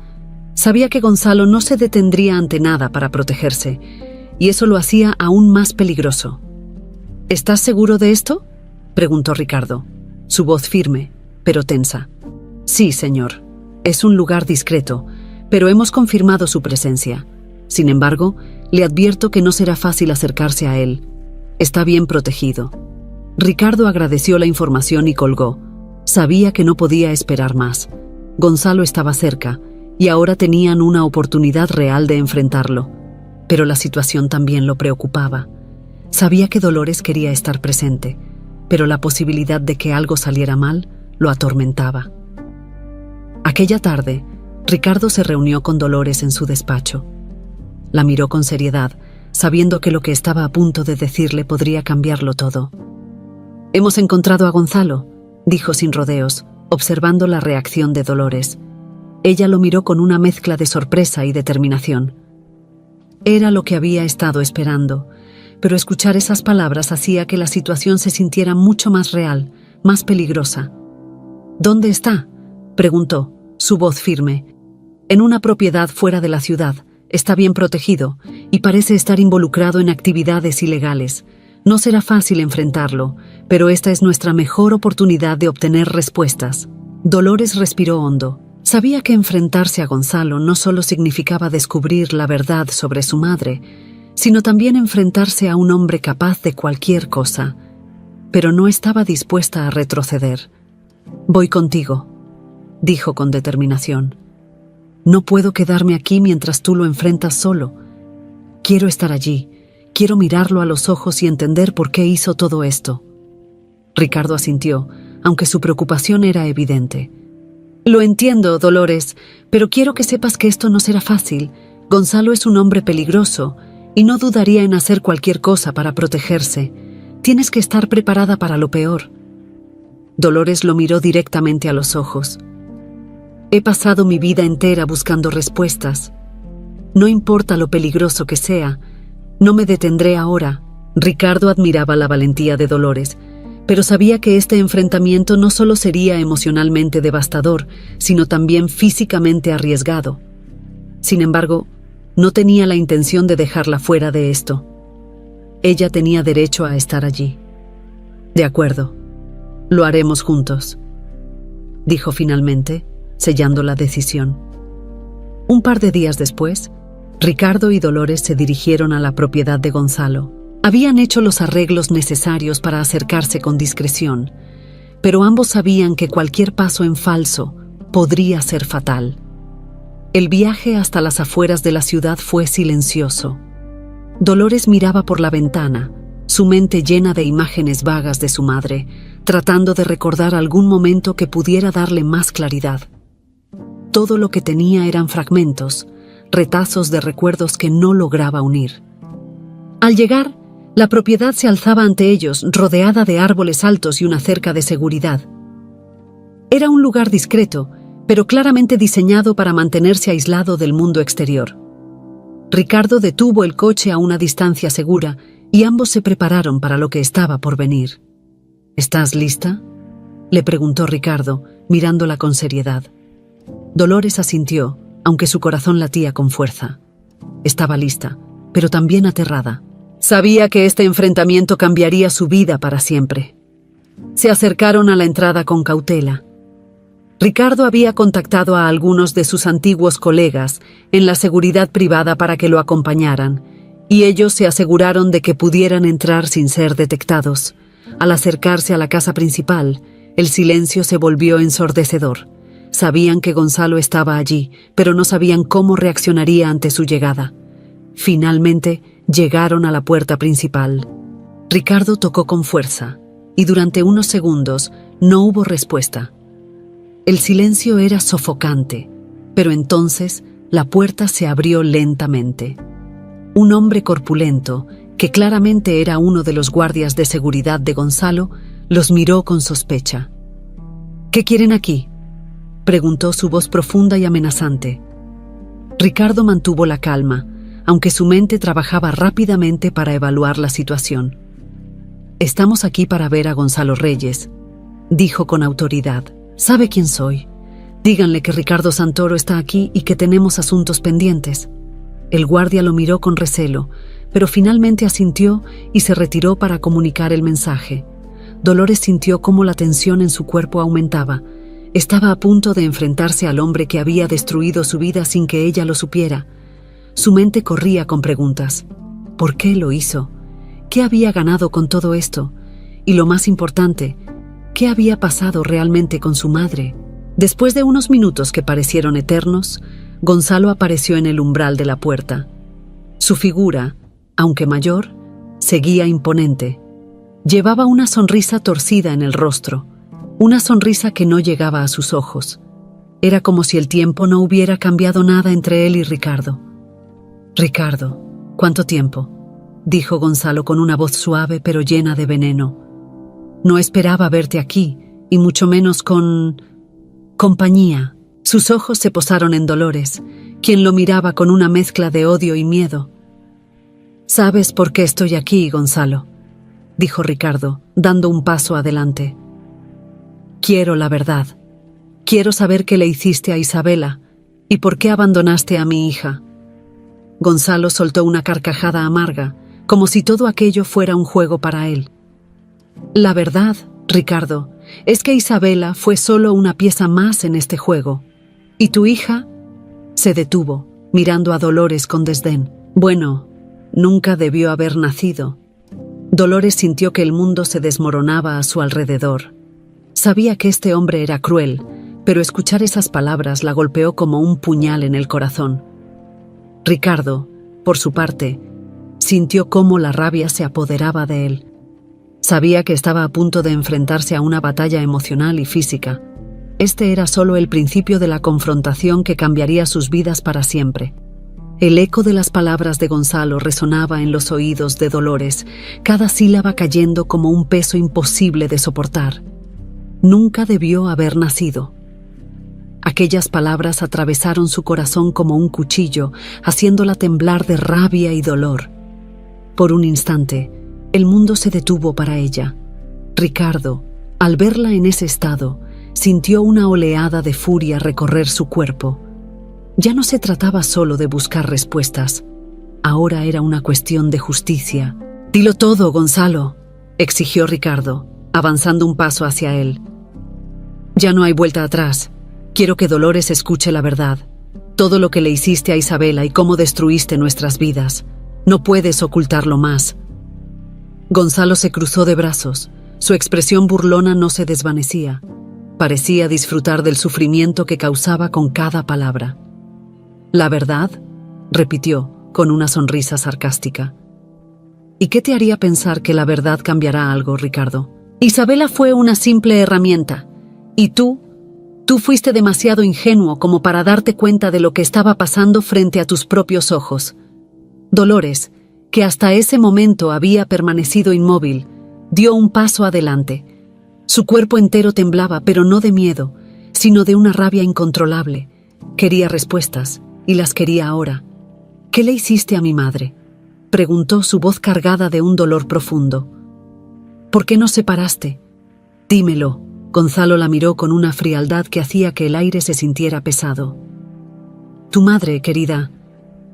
Sabía que Gonzalo no se detendría ante nada para protegerse, y eso lo hacía aún más peligroso. «¿Estás seguro de esto?», preguntó Ricardo, su voz firme, pero tensa. «Sí, señor. Es un lugar discreto, pero hemos confirmado su presencia. Sin embargo, le advierto que no será fácil acercarse a él. Está bien protegido». Ricardo agradeció la información y colgó. Sabía que no podía esperar más. Gonzalo estaba cerca, y ahora tenían una oportunidad real de enfrentarlo. Pero la situación también lo preocupaba. Sabía que Dolores quería estar presente, pero la posibilidad de que algo saliera mal lo atormentaba. Aquella tarde, Ricardo se reunió con Dolores en su despacho. La miró con seriedad, sabiendo que lo que estaba a punto de decirle podría cambiarlo todo. «Hemos encontrado a Gonzalo», dijo sin rodeos, observando la reacción de Dolores. Ella lo miró con una mezcla de sorpresa y determinación. Era lo que había estado esperando, pero escuchar esas palabras hacía que la situación se sintiera mucho más real, más peligrosa. «¿Dónde está?», preguntó, su voz firme. «En una propiedad fuera de la ciudad. Está bien protegido y parece estar involucrado en actividades ilegales. No será fácil enfrentarlo, pero esta es nuestra mejor oportunidad de obtener respuestas». Dolores respiró hondo. Sabía que enfrentarse a Gonzalo no solo significaba descubrir la verdad sobre su madre, sino también enfrentarse a un hombre capaz de cualquier cosa. Pero no estaba dispuesta a retroceder. «Voy contigo», dijo con determinación. No puedo quedarme aquí mientras tú lo enfrentas solo. Quiero estar allí. Quiero mirarlo a los ojos y entender por qué hizo todo esto. Ricardo asintió, aunque su preocupación era evidente. Lo entiendo, Dolores, pero quiero que sepas que esto no será fácil. Gonzalo es un hombre peligroso y no dudaría en hacer cualquier cosa para protegerse. Tienes que estar preparada para lo peor. Dolores lo miró directamente a los ojos. He pasado mi vida entera buscando respuestas. No importa lo peligroso que sea, no me detendré ahora. Ricardo admiraba la valentía de Dolores, pero sabía que este enfrentamiento no solo sería emocionalmente devastador, sino también físicamente arriesgado. Sin embargo, no tenía la intención de dejarla fuera de esto. Ella tenía derecho a estar allí. De acuerdo, lo haremos juntos, dijo finalmente, sellando la decisión. Un par de días después, Ricardo y Dolores se dirigieron a la propiedad de Gonzalo. Habían hecho los arreglos necesarios para acercarse con discreción, pero ambos sabían que cualquier paso en falso podría ser fatal. El viaje hasta las afueras de la ciudad fue silencioso. Dolores miraba por la ventana, su mente llena de imágenes vagas de su madre, tratando de recordar algún momento que pudiera darle más claridad. Todo lo que tenía eran fragmentos, retazos de recuerdos que no lograba unir. Al llegar, la propiedad se alzaba ante ellos, rodeada de árboles altos y una cerca de seguridad. Era un lugar discreto, pero claramente diseñado para mantenerse aislado del mundo exterior. Ricardo detuvo el coche a una distancia segura y ambos se prepararon para lo que estaba por venir. ¿Estás lista?, le preguntó Ricardo, mirándola con seriedad. Dolores asintió, aunque su corazón latía con fuerza. Estaba lista, pero también aterrada. Sabía que este enfrentamiento cambiaría su vida para siempre. Se acercaron a la entrada con cautela. Ricardo había contactado a algunos de sus antiguos colegas en la seguridad privada para que lo acompañaran, y ellos se aseguraron de que pudieran entrar sin ser detectados. Al acercarse a la casa principal, el silencio se volvió ensordecedor. Sabían que Gonzalo estaba allí, pero no sabían cómo reaccionaría ante su llegada. Finalmente, llegaron a la puerta principal. Ricardo tocó con fuerza, y durante unos segundos no hubo respuesta. El silencio era sofocante, pero entonces la puerta se abrió lentamente. Un hombre corpulento, que claramente era uno de los guardias de seguridad de Gonzalo, los miró con sospecha. ¿Qué quieren aquí?, preguntó su voz profunda y amenazante. Ricardo mantuvo la calma, aunque su mente trabajaba rápidamente para evaluar la situación. «Estamos aquí para ver a Gonzalo Reyes», dijo con autoridad. «Sabe quién soy. Díganle que Ricardo Santoro está aquí y que tenemos asuntos pendientes». El guardia lo miró con recelo, pero finalmente asintió y se retiró para comunicar el mensaje. Dolores sintió cómo la tensión en su cuerpo aumentaba. Estaba a punto de enfrentarse al hombre que había destruido su vida sin que ella lo supiera. Su mente corría con preguntas. ¿Por qué lo hizo? ¿Qué había ganado con todo esto? Y lo más importante, ¿qué había pasado realmente con su madre? Después de unos minutos que parecieron eternos, Gonzalo apareció en el umbral de la puerta. Su figura, aunque mayor, seguía imponente. Llevaba una sonrisa torcida en el rostro, una sonrisa que no llegaba a sus ojos. Era como si el tiempo no hubiera cambiado nada entre él y Ricardo. «Ricardo, ¿cuánto tiempo?», dijo Gonzalo con una voz suave pero llena de veneno. «No esperaba verte aquí, y mucho menos con compañía». Sus ojos se posaron en Dolores, quien lo miraba con una mezcla de odio y miedo. «¿Sabes por qué estoy aquí, Gonzalo?», dijo Ricardo, dando un paso adelante. «Quiero la verdad. Quiero saber qué le hiciste a Isabela y por qué abandonaste a mi hija». Gonzalo soltó una carcajada amarga, como si todo aquello fuera un juego para él. «La verdad, Ricardo, es que Isabela fue solo una pieza más en este juego. ¿Y tu hija?». Se detuvo, mirando a Dolores con desdén. «Bueno, nunca debió haber nacido». Dolores sintió que el mundo se desmoronaba a su alrededor. Sabía que este hombre era cruel, pero escuchar esas palabras la golpeó como un puñal en el corazón. Ricardo, por su parte, sintió cómo la rabia se apoderaba de él. Sabía que estaba a punto de enfrentarse a una batalla emocional y física. Este era solo el principio de la confrontación que cambiaría sus vidas para siempre. El eco de las palabras de Gonzalo resonaba en los oídos de Dolores, cada sílaba cayendo como un peso imposible de soportar. Nunca debió haber nacido. Aquellas palabras atravesaron su corazón como un cuchillo, haciéndola temblar de rabia y dolor. Por un instante, el mundo se detuvo para ella. Ricardo, al verla en ese estado, sintió una oleada de furia recorrer su cuerpo. Ya no se trataba solo de buscar respuestas. Ahora era una cuestión de justicia. «Dilo todo, Gonzalo», exigió Ricardo, avanzando un paso hacia él. «Ya no hay vuelta atrás. Quiero que Dolores escuche la verdad. Todo lo que le hiciste a Isabela y cómo destruiste nuestras vidas. No puedes ocultarlo más». Gonzalo se cruzó de brazos. Su expresión burlona no se desvanecía. Parecía disfrutar del sufrimiento que causaba con cada palabra. «¿La verdad?», repitió, con una sonrisa sarcástica. «¿Y qué te haría pensar que la verdad cambiará algo, Ricardo? Isabela fue una simple herramienta. Y tú fuiste demasiado ingenuo como para darte cuenta de lo que estaba pasando frente a tus propios ojos». Dolores, que hasta ese momento había permanecido inmóvil, dio un paso adelante. Su cuerpo entero temblaba, pero no de miedo, sino de una rabia incontrolable. Quería respuestas, y las quería ahora. «¿Qué le hiciste a mi madre?», preguntó, su voz cargada de un dolor profundo. «¿Por qué nos separaste? Dímelo». Gonzalo la miró con una frialdad que hacía que el aire se sintiera pesado. «Tu madre, querida,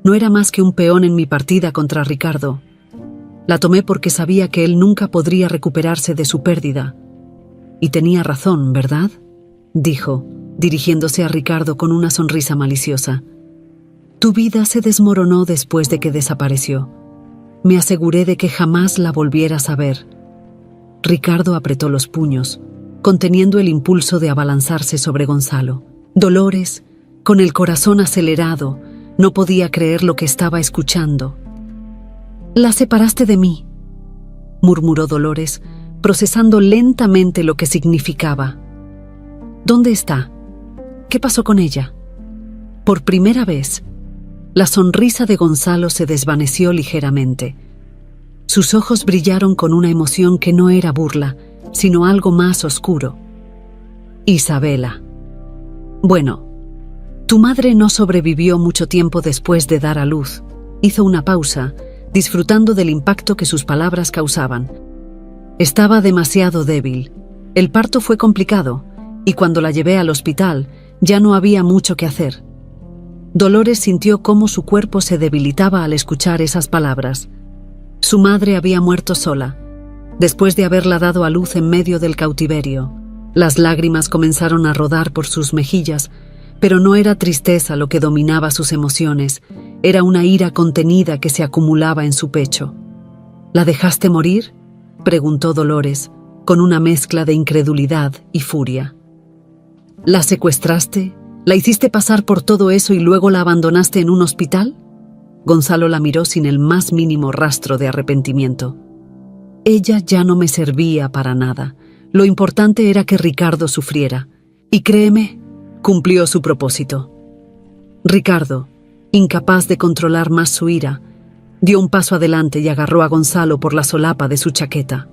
no era más que un peón en mi partida contra Ricardo. La tomé porque sabía que él nunca podría recuperarse de su pérdida. Y tenía razón, ¿verdad?», dijo, dirigiéndose a Ricardo con una sonrisa maliciosa. «Tu vida se desmoronó después de que desapareció. Me aseguré de que jamás la volvieras a ver». Ricardo apretó los puños, conteniendo el impulso de abalanzarse sobre Gonzalo. Dolores, con el corazón acelerado, no podía creer lo que estaba escuchando. «La separaste de mí», murmuró Dolores, procesando lentamente lo que significaba. «¿Dónde está? ¿Qué pasó con ella?». Por primera vez, la sonrisa de Gonzalo se desvaneció ligeramente. Sus ojos brillaron con una emoción que no era burla, sino algo más oscuro. «Isabela. Bueno, tu madre no sobrevivió mucho tiempo después de dar a luz». Hizo una pausa, disfrutando del impacto que sus palabras causaban. «Estaba demasiado débil. El parto fue complicado, y cuando la llevé al hospital, ya no había mucho que hacer». Dolores sintió cómo su cuerpo se debilitaba al escuchar esas palabras. Su madre había muerto sola, después de haberla dado a luz en medio del cautiverio. Las lágrimas comenzaron a rodar por sus mejillas, pero no era tristeza lo que dominaba sus emociones, era una ira contenida que se acumulaba en su pecho. «¿La dejaste morir?», preguntó Dolores, con una mezcla de incredulidad y furia. «¿La secuestraste? ¿La hiciste pasar por todo eso y luego la abandonaste en un hospital?». Gonzalo la miró sin el más mínimo rastro de arrepentimiento. «Ella ya no me servía para nada. Lo importante era que Ricardo sufriera. Y créeme, cumplió su propósito». Ricardo, incapaz de controlar más su ira, dio un paso adelante y agarró a Gonzalo por la solapa de su chaqueta.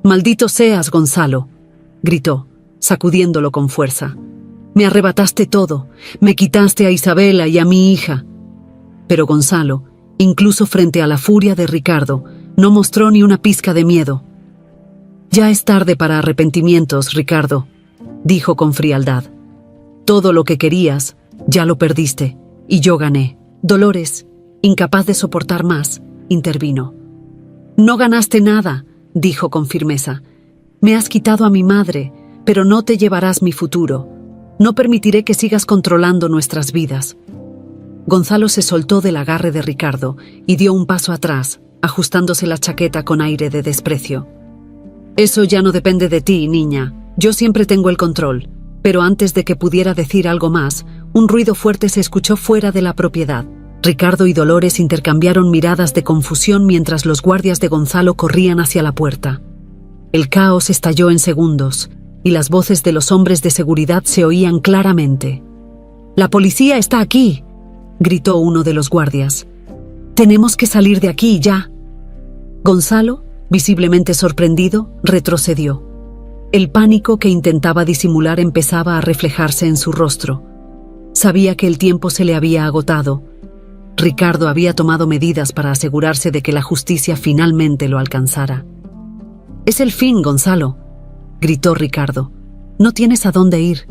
«Maldito seas, Gonzalo», gritó, sacudiéndolo con fuerza. «Me arrebataste todo, me quitaste a Isabela y a mi hija». Pero Gonzalo, incluso frente a la furia de Ricardo, no mostró ni una pizca de miedo. «Ya es tarde para arrepentimientos, Ricardo», dijo con frialdad. «Todo lo que querías, ya lo perdiste, y yo gané». Dolores, incapaz de soportar más, intervino. «No ganaste nada», dijo con firmeza. «Me has quitado a mi madre, pero no te llevarás mi futuro. No permitiré que sigas controlando nuestras vidas». Gonzalo se soltó del agarre de Ricardo y dio un paso atrás, ajustándose la chaqueta con aire de desprecio. «Eso ya no depende de ti, niña. Yo siempre tengo el control, Pero antes de que pudiera decir algo más, un ruido fuerte se escuchó fuera de la propiedad. Ricardo y Dolores intercambiaron miradas de confusión mientras los guardias de Gonzalo corrían hacia la puerta. El caos estalló en segundos, y las voces de los hombres de seguridad se oían claramente. «¡La policía está aquí!», gritó uno de los guardias. «Tenemos que salir de aquí ya». Gonzalo, visiblemente sorprendido, retrocedió. El pánico que intentaba disimular empezaba a reflejarse en su rostro. Sabía que el tiempo se le había agotado. Ricardo había tomado medidas para asegurarse de que la justicia finalmente lo alcanzara. «Es el fin, Gonzalo», gritó Ricardo. «No tienes a dónde ir».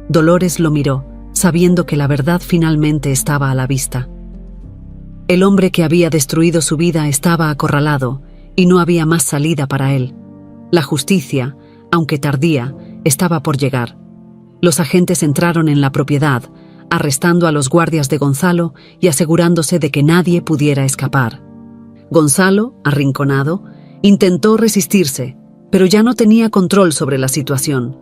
Dolores lo miró, sabiendo que la verdad finalmente estaba a la vista. El hombre que había destruido su vida estaba acorralado y no había más salida para él. La justicia, aunque tardía, estaba por llegar. Los agentes entraron en la propiedad, arrestando a los guardias de Gonzalo y asegurándose de que nadie pudiera escapar. Gonzalo, arrinconado, intentó resistirse, pero ya no tenía control sobre la situación.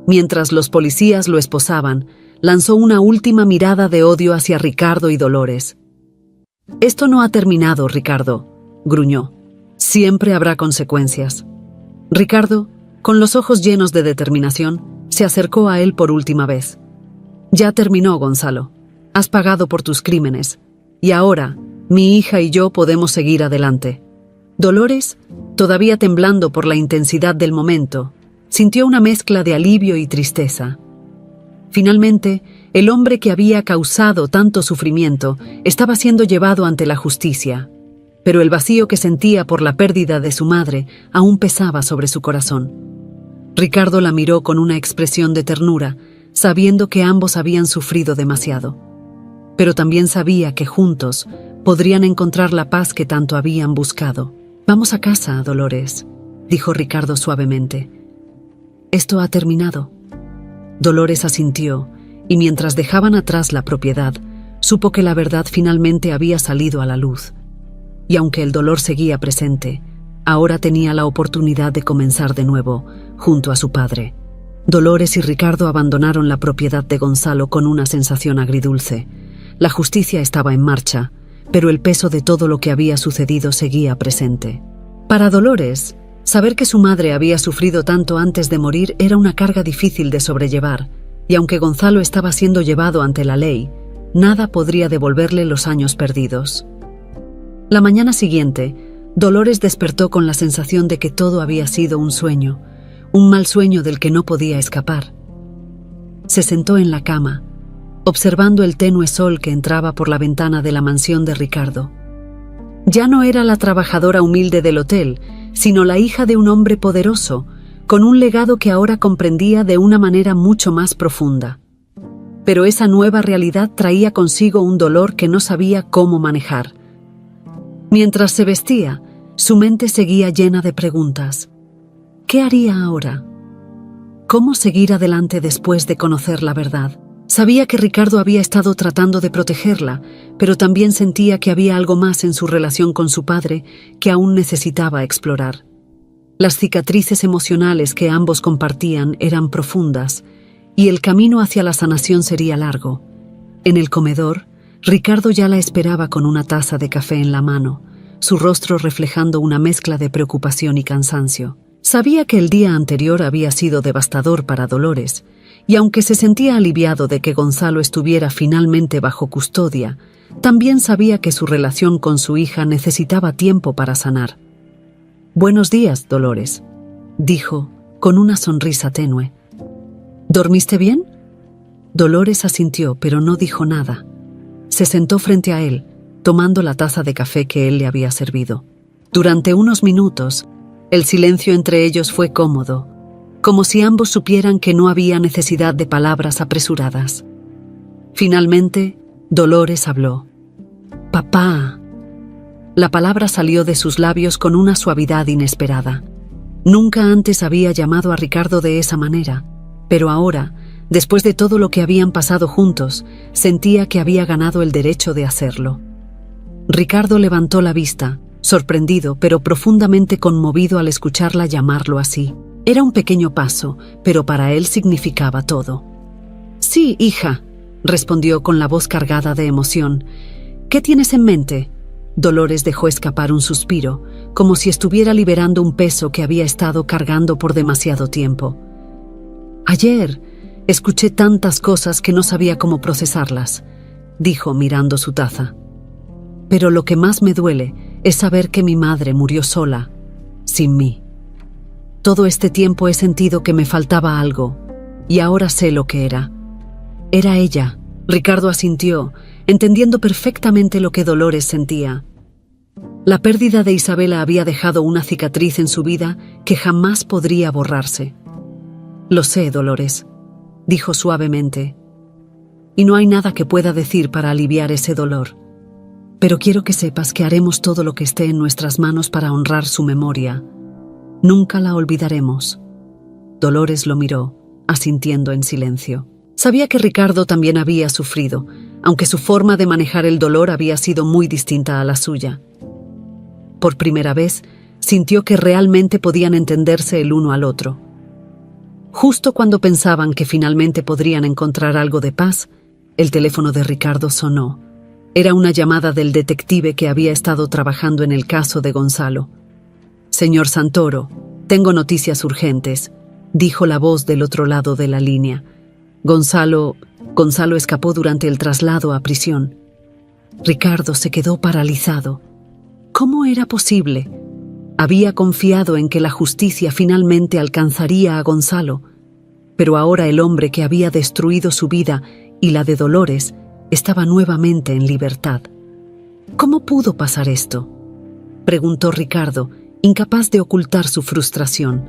Mientras los policías lo esposaban, lanzó una última mirada de odio hacia Ricardo y Dolores. «Esto no ha terminado, Ricardo», gruñó. «Siempre habrá consecuencias». Ricardo, con los ojos llenos de determinación, se acercó a él por última vez. «Ya terminó, Gonzalo. Has pagado por tus crímenes. Y ahora, mi hija y yo podemos seguir adelante». Dolores, todavía temblando por la intensidad del momento, sintió una mezcla de alivio y tristeza. Finalmente, el hombre que había causado tanto sufrimiento estaba siendo llevado ante la justicia, pero el vacío que sentía por la pérdida de su madre aún pesaba sobre su corazón. Ricardo la miró con una expresión de ternura, sabiendo que ambos habían sufrido demasiado. Pero también sabía que juntos podrían encontrar la paz que tanto habían buscado. «Vamos a casa, Dolores», dijo Ricardo suavemente. «Esto ha terminado». Dolores asintió, y mientras dejaban atrás la propiedad, supo que la verdad finalmente había salido a la luz. Y aunque el dolor seguía presente, ahora tenía la oportunidad de comenzar de nuevo, junto a su padre. Dolores y Ricardo abandonaron la propiedad de Gonzalo con una sensación agridulce. La justicia estaba en marcha, pero el peso de todo lo que había sucedido seguía presente. Para Dolores, saber que su madre había sufrido tanto antes de morir era una carga difícil de sobrellevar, y aunque Gonzalo estaba siendo llevado ante la ley, nada podría devolverle los años perdidos. La mañana siguiente, Dolores despertó con la sensación de que todo había sido un sueño, un mal sueño del que no podía escapar. Se sentó en la cama, observando el tenue sol que entraba por la ventana de la mansión de Ricardo. Ya no era la trabajadora humilde del hotel, sino la hija de un hombre poderoso, con un legado que ahora comprendía de una manera mucho más profunda. Pero esa nueva realidad traía consigo un dolor que no sabía cómo manejar. Mientras se vestía, su mente seguía llena de preguntas. ¿Qué haría ahora? ¿Cómo seguir adelante después de conocer la verdad? Sabía que Ricardo había estado tratando de protegerla, pero también sentía que había algo más en su relación con su padre que aún necesitaba explorar. Las cicatrices emocionales que ambos compartían eran profundas, y el camino hacia la sanación sería largo. En el comedor, Ricardo ya la esperaba con una taza de café en la mano, su rostro reflejando una mezcla de preocupación y cansancio. Sabía que el día anterior había sido devastador para Dolores, y aunque se sentía aliviado de que Gonzalo estuviera finalmente bajo custodia, también sabía que su relación con su hija necesitaba tiempo para sanar. «Buenos días, Dolores», dijo, con una sonrisa tenue. «¿Dormiste bien?» Dolores asintió, pero no dijo nada. Se sentó frente a él, tomando la taza de café que él le había servido. Durante unos minutos, el silencio entre ellos fue cómodo, como si ambos supieran que no había necesidad de palabras apresuradas. Finalmente, Dolores habló. «Papá». La palabra salió de sus labios con una suavidad inesperada. Nunca antes había llamado a Ricardo de esa manera, pero ahora, después de todo lo que habían pasado juntos, sentía que había ganado el derecho de hacerlo. Ricardo levantó la vista, sorprendido pero profundamente conmovido al escucharla llamarlo así. Era un pequeño paso, pero para él significaba todo. «Sí, hija», respondió con la voz cargada de emoción. «¿Qué tienes en mente?» Dolores dejó escapar un suspiro, como si estuviera liberando un peso que había estado cargando por demasiado tiempo. «Ayer escuché tantas cosas que no sabía cómo procesarlas», dijo mirando su taza. «Pero lo que más me duele es saber que mi madre murió sola, sin mí. Todo este tiempo he sentido que me faltaba algo, y ahora sé lo que era. Era ella». Ricardo asintió, entendiendo perfectamente lo que Dolores sentía. La pérdida de Isabela había dejado una cicatriz en su vida que jamás podría borrarse. «Lo sé, Dolores», dijo suavemente, «y no hay nada que pueda decir para aliviar ese dolor. Pero quiero que sepas que haremos todo lo que esté en nuestras manos para honrar su memoria. Nunca la olvidaremos». Dolores lo miró, asintiendo en silencio. Sabía que Ricardo también había sufrido, aunque su forma de manejar el dolor había sido muy distinta a la suya. Por primera vez, sintió que realmente podían entenderse el uno al otro. Justo cuando pensaban que finalmente podrían encontrar algo de paz, el teléfono de Ricardo sonó. Era una llamada del detective que había estado trabajando en el caso de Gonzalo. «Señor Santoro, tengo noticias urgentes», dijo la voz del otro lado de la línea. Gonzalo escapó durante el traslado a prisión». Ricardo se quedó paralizado. ¿Cómo era posible? Había confiado en que la justicia finalmente alcanzaría a Gonzalo, pero ahora el hombre que había destruido su vida y la de Dolores estaba nuevamente en libertad. ¿Cómo pudo pasar esto?, preguntó Ricardo, incapaz de ocultar su frustración.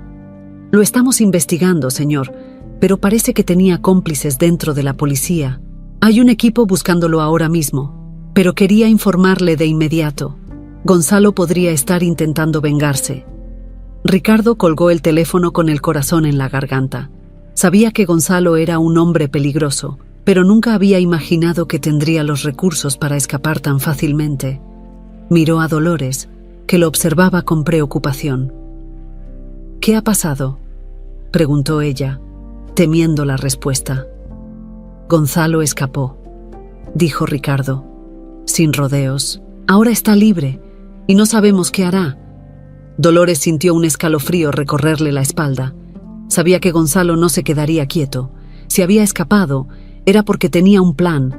«Lo estamos investigando, señor, pero parece que tenía cómplices dentro de la policía. Hay un equipo buscándolo ahora mismo, pero quería informarle de inmediato. Gonzalo podría estar intentando vengarse». Ricardo colgó el teléfono con el corazón en la garganta. Sabía que Gonzalo era un hombre peligroso, pero nunca había imaginado que tendría los recursos para escapar tan fácilmente. Miró a Dolores, que lo observaba con preocupación. «¿Qué ha pasado?», preguntó ella, temiendo la respuesta. «Gonzalo escapó», dijo Ricardo, sin rodeos. «Ahora está libre y no sabemos qué hará». Dolores sintió un escalofrío recorrerle la espalda. Sabía que Gonzalo no se quedaría quieto. Si había escapado, era porque tenía un plan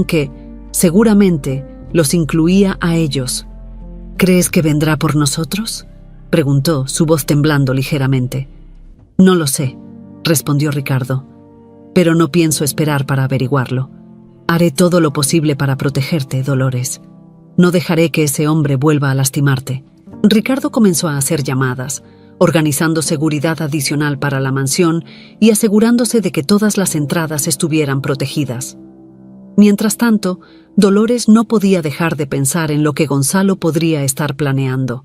que, seguramente, los incluía a ellos. «¿Crees que vendrá por nosotros?», preguntó, su voz temblando ligeramente. «No lo sé», respondió Ricardo, «pero no pienso esperar para averiguarlo. Haré todo lo posible para protegerte, Dolores. No dejaré que ese hombre vuelva a lastimarte». Ricardo comenzó a hacer llamadas, organizando seguridad adicional para la mansión y asegurándose de que todas las entradas estuvieran protegidas. Mientras tanto, Dolores no podía dejar de pensar en lo que Gonzalo podría estar planeando.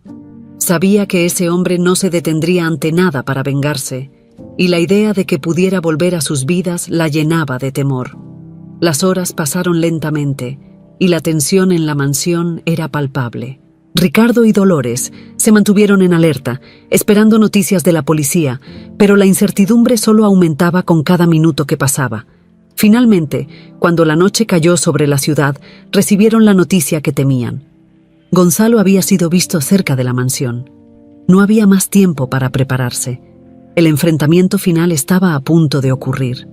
Sabía que ese hombre no se detendría ante nada para vengarse, y la idea de que pudiera volver a sus vidas la llenaba de temor. Las horas pasaron lentamente, y la tensión en la mansión era palpable. Ricardo y Dolores se mantuvieron en alerta, esperando noticias de la policía, pero la incertidumbre solo aumentaba con cada minuto que pasaba. Finalmente, cuando la noche cayó sobre la ciudad, recibieron la noticia que temían. Gonzalo había sido visto cerca de la mansión. No había más tiempo para prepararse. El enfrentamiento final estaba a punto de ocurrir.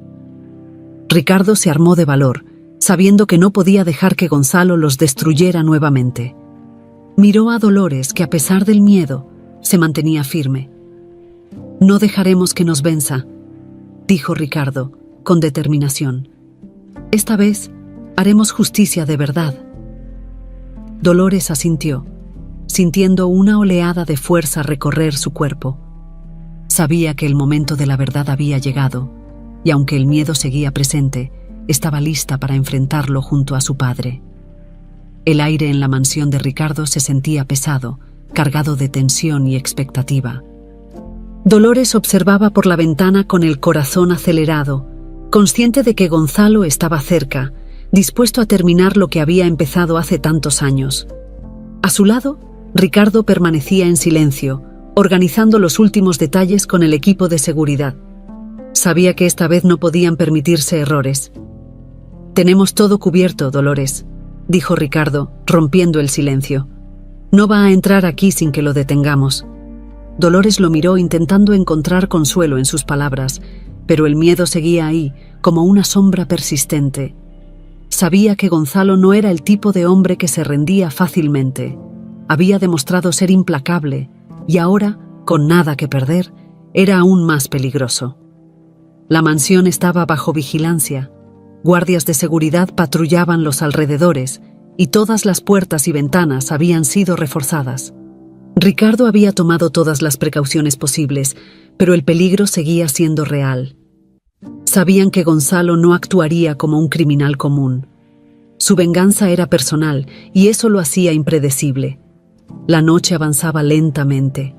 Ricardo se armó de valor, sabiendo que no podía dejar que Gonzalo los destruyera nuevamente. Miró a Dolores, que a pesar del miedo, se mantenía firme. «No dejaremos que nos venza», dijo Ricardo, con determinación. «Esta vez haremos justicia de verdad». Dolores asintió, sintiendo una oleada de fuerza recorrer su cuerpo. Sabía que el momento de la verdad había llegado, y aunque el miedo seguía presente, estaba lista para enfrentarlo junto a su padre. El aire en la mansión de Ricardo se sentía pesado, cargado de tensión y expectativa. Dolores observaba por la ventana con el corazón acelerado, consciente de que Gonzalo estaba cerca, dispuesto a terminar lo que había empezado hace tantos años. A su lado, Ricardo permanecía en silencio, organizando los últimos detalles con el equipo de seguridad. Sabía que esta vez no podían permitirse errores. «Tenemos todo cubierto, Dolores», dijo Ricardo, rompiendo el silencio. «No va a entrar aquí sin que lo detengamos». Dolores lo miró intentando encontrar consuelo en sus palabras, pero el miedo seguía ahí, como una sombra persistente. Sabía que Gonzalo no era el tipo de hombre que se rendía fácilmente. Había demostrado ser implacable, y ahora, con nada que perder, era aún más peligroso. La mansión estaba bajo vigilancia. Guardias de seguridad patrullaban los alrededores, y todas las puertas y ventanas habían sido reforzadas. Ricardo había tomado todas las precauciones posibles, pero el peligro seguía siendo real. Sabían que Gonzalo no actuaría como un criminal común. Su venganza era personal, y eso lo hacía impredecible. La noche avanzaba lentamente.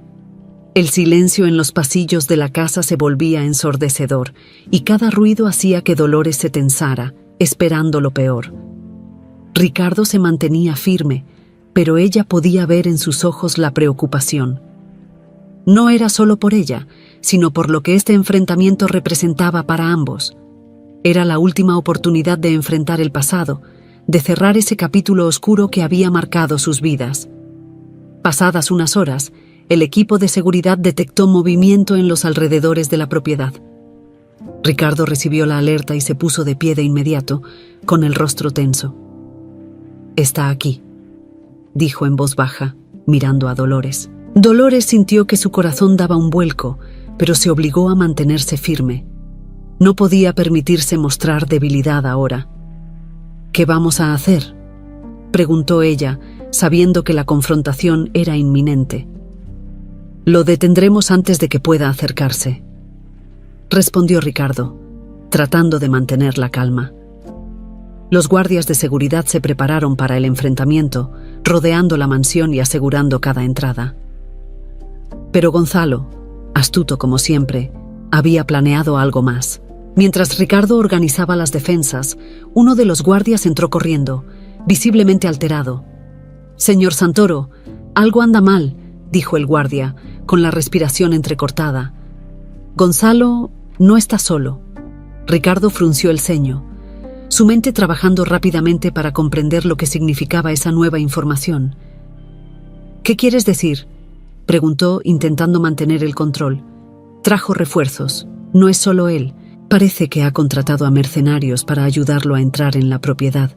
El silencio en los pasillos de la casa se volvía ensordecedor, y cada ruido hacía que Dolores se tensara, esperando lo peor. Ricardo se mantenía firme, pero ella podía ver en sus ojos la preocupación. No era solo por ella, sino por lo que este enfrentamiento representaba para ambos. Era la última oportunidad de enfrentar el pasado, de cerrar ese capítulo oscuro que había marcado sus vidas. Pasadas unas horas, el equipo de seguridad detectó movimiento en los alrededores de la propiedad. Ricardo recibió la alerta y se puso de pie de inmediato, con el rostro tenso. «Está aquí», dijo en voz baja, mirando a Dolores. Dolores sintió que su corazón daba un vuelco, pero se obligó a mantenerse firme. No podía permitirse mostrar debilidad ahora. «¿Qué vamos a hacer?», preguntó ella, sabiendo que la confrontación era inminente. «Lo detendremos antes de que pueda acercarse», respondió Ricardo, tratando de mantener la calma. Los guardias de seguridad se prepararon para el enfrentamiento, rodeando la mansión y asegurando cada entrada. Pero Gonzalo, astuto como siempre, había planeado algo más. Mientras Ricardo organizaba las defensas, uno de los guardias entró corriendo, visiblemente alterado. «Señor Santoro, algo anda mal», dijo el guardia, con la respiración entrecortada. «Gonzalo no está solo». Ricardo frunció el ceño, su mente trabajando rápidamente para comprender lo que significaba esa nueva información. «¿Qué quieres decir?», preguntó, intentando mantener el control. «Trajo refuerzos. No es solo él. Parece que ha contratado a mercenarios para ayudarlo a entrar en la propiedad».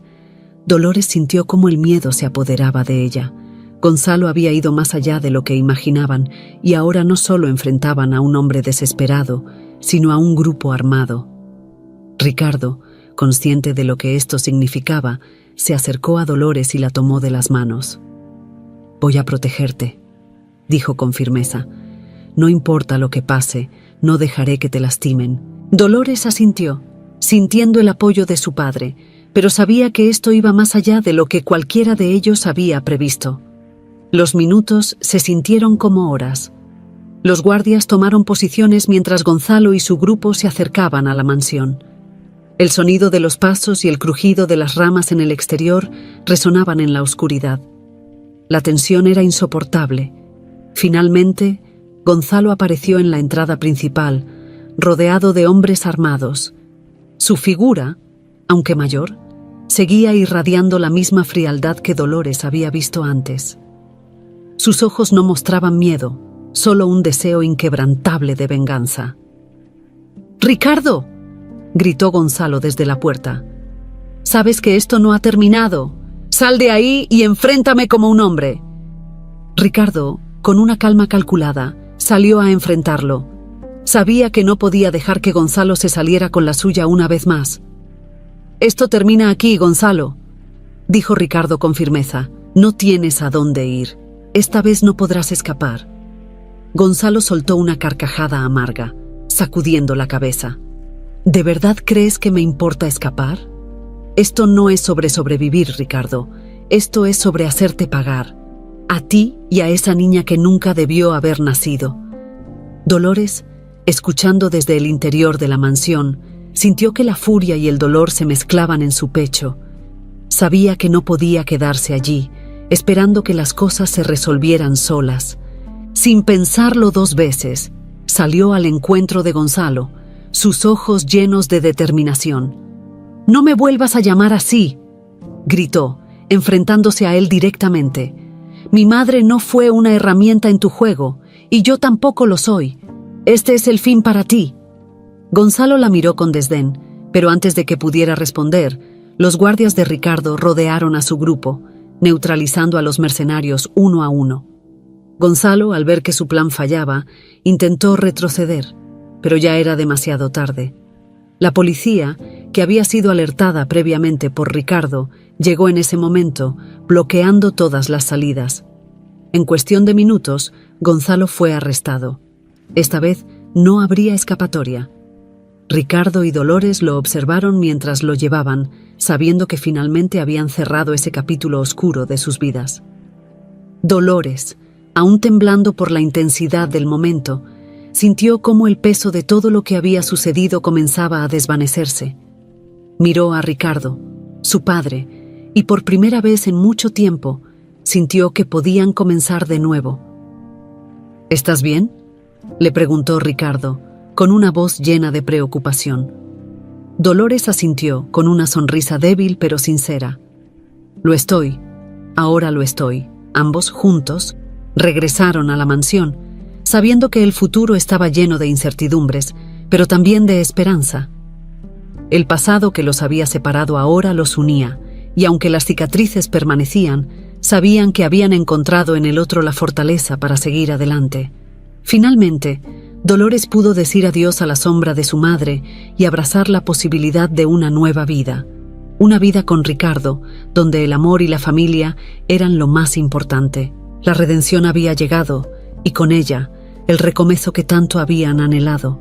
Dolores sintió cómo el miedo se apoderaba de ella. Gonzalo había ido más allá de lo que imaginaban, y ahora no solo enfrentaban a un hombre desesperado, sino a un grupo armado. Ricardo, consciente de lo que esto significaba, se acercó a Dolores y la tomó de las manos. «Voy a protegerte», dijo con firmeza. «No importa lo que pase, no dejaré que te lastimen». Dolores asintió, sintiendo el apoyo de su padre, pero sabía que esto iba más allá de lo que cualquiera de ellos había previsto. Los minutos se sintieron como horas. Los guardias tomaron posiciones mientras Gonzalo y su grupo se acercaban a la mansión. El sonido de los pasos y el crujido de las ramas en el exterior resonaban en la oscuridad. La tensión era insoportable. Finalmente, Gonzalo apareció en la entrada principal, rodeado de hombres armados. Su figura, aunque mayor, seguía irradiando la misma frialdad que Dolores había visto antes. Sus ojos no mostraban miedo, solo un deseo inquebrantable de venganza. «¡Ricardo!», gritó Gonzalo desde la puerta. «Sabes que esto no ha terminado. Sal de ahí y enfréntame como un hombre». Ricardo, con una calma calculada, salió a enfrentarlo. Sabía que no podía dejar que Gonzalo se saliera con la suya una vez más. «Esto termina aquí, Gonzalo», dijo Ricardo con firmeza. «No tienes a dónde ir. Esta vez no podrás escapar». Gonzalo soltó una carcajada amarga, sacudiendo la cabeza. «¿De verdad crees que me importa escapar? Esto no es sobre sobrevivir, Ricardo. Esto es sobre hacerte pagar. A ti y a esa niña que nunca debió haber nacido». Dolores, escuchando desde el interior de la mansión, sintió que la furia y el dolor se mezclaban en su pecho. Sabía que no podía quedarse allí, esperando que las cosas se resolvieran solas. Sin pensarlo 2 veces, salió al encuentro de Gonzalo, sus ojos llenos de determinación. «No me vuelvas a llamar así», gritó, enfrentándose a él directamente. «Mi madre no fue una herramienta en tu juego, y yo tampoco lo soy. Este es el fin para ti». Gonzalo la miró con desdén, pero antes de que pudiera responder, los guardias de Ricardo rodearon a su grupo, neutralizando a los mercenarios uno a uno. Gonzalo, al ver que su plan fallaba, intentó retroceder, pero ya era demasiado tarde. La policía, que había sido alertada previamente por Ricardo, llegó en ese momento, bloqueando todas las salidas. En cuestión de minutos, Gonzalo fue arrestado. Esta vez no habría escapatoria. Ricardo y Dolores lo observaron mientras lo llevaban, sabiendo que finalmente habían cerrado ese capítulo oscuro de sus vidas. Dolores, aún temblando por la intensidad del momento, sintió cómo el peso de todo lo que había sucedido comenzaba a desvanecerse. Miró a Ricardo, su padre, y por primera vez en mucho tiempo sintió que podían comenzar de nuevo. «¿Estás bien?», le preguntó Ricardo, con una voz llena de preocupación. Dolores asintió con una sonrisa débil pero sincera. «Lo estoy, ahora lo estoy». Ambos, juntos, regresaron a la mansión, sabiendo que el futuro estaba lleno de incertidumbres, pero también de esperanza. El pasado que los había separado ahora los unía, y aunque las cicatrices permanecían, sabían que habían encontrado en el otro la fortaleza para seguir adelante. Finalmente, Dolores pudo decir adiós a la sombra de su madre y abrazar la posibilidad de una nueva vida. Una vida con Ricardo, donde el amor y la familia eran lo más importante. La redención había llegado, y con ella, el recomienzo que tanto habían anhelado.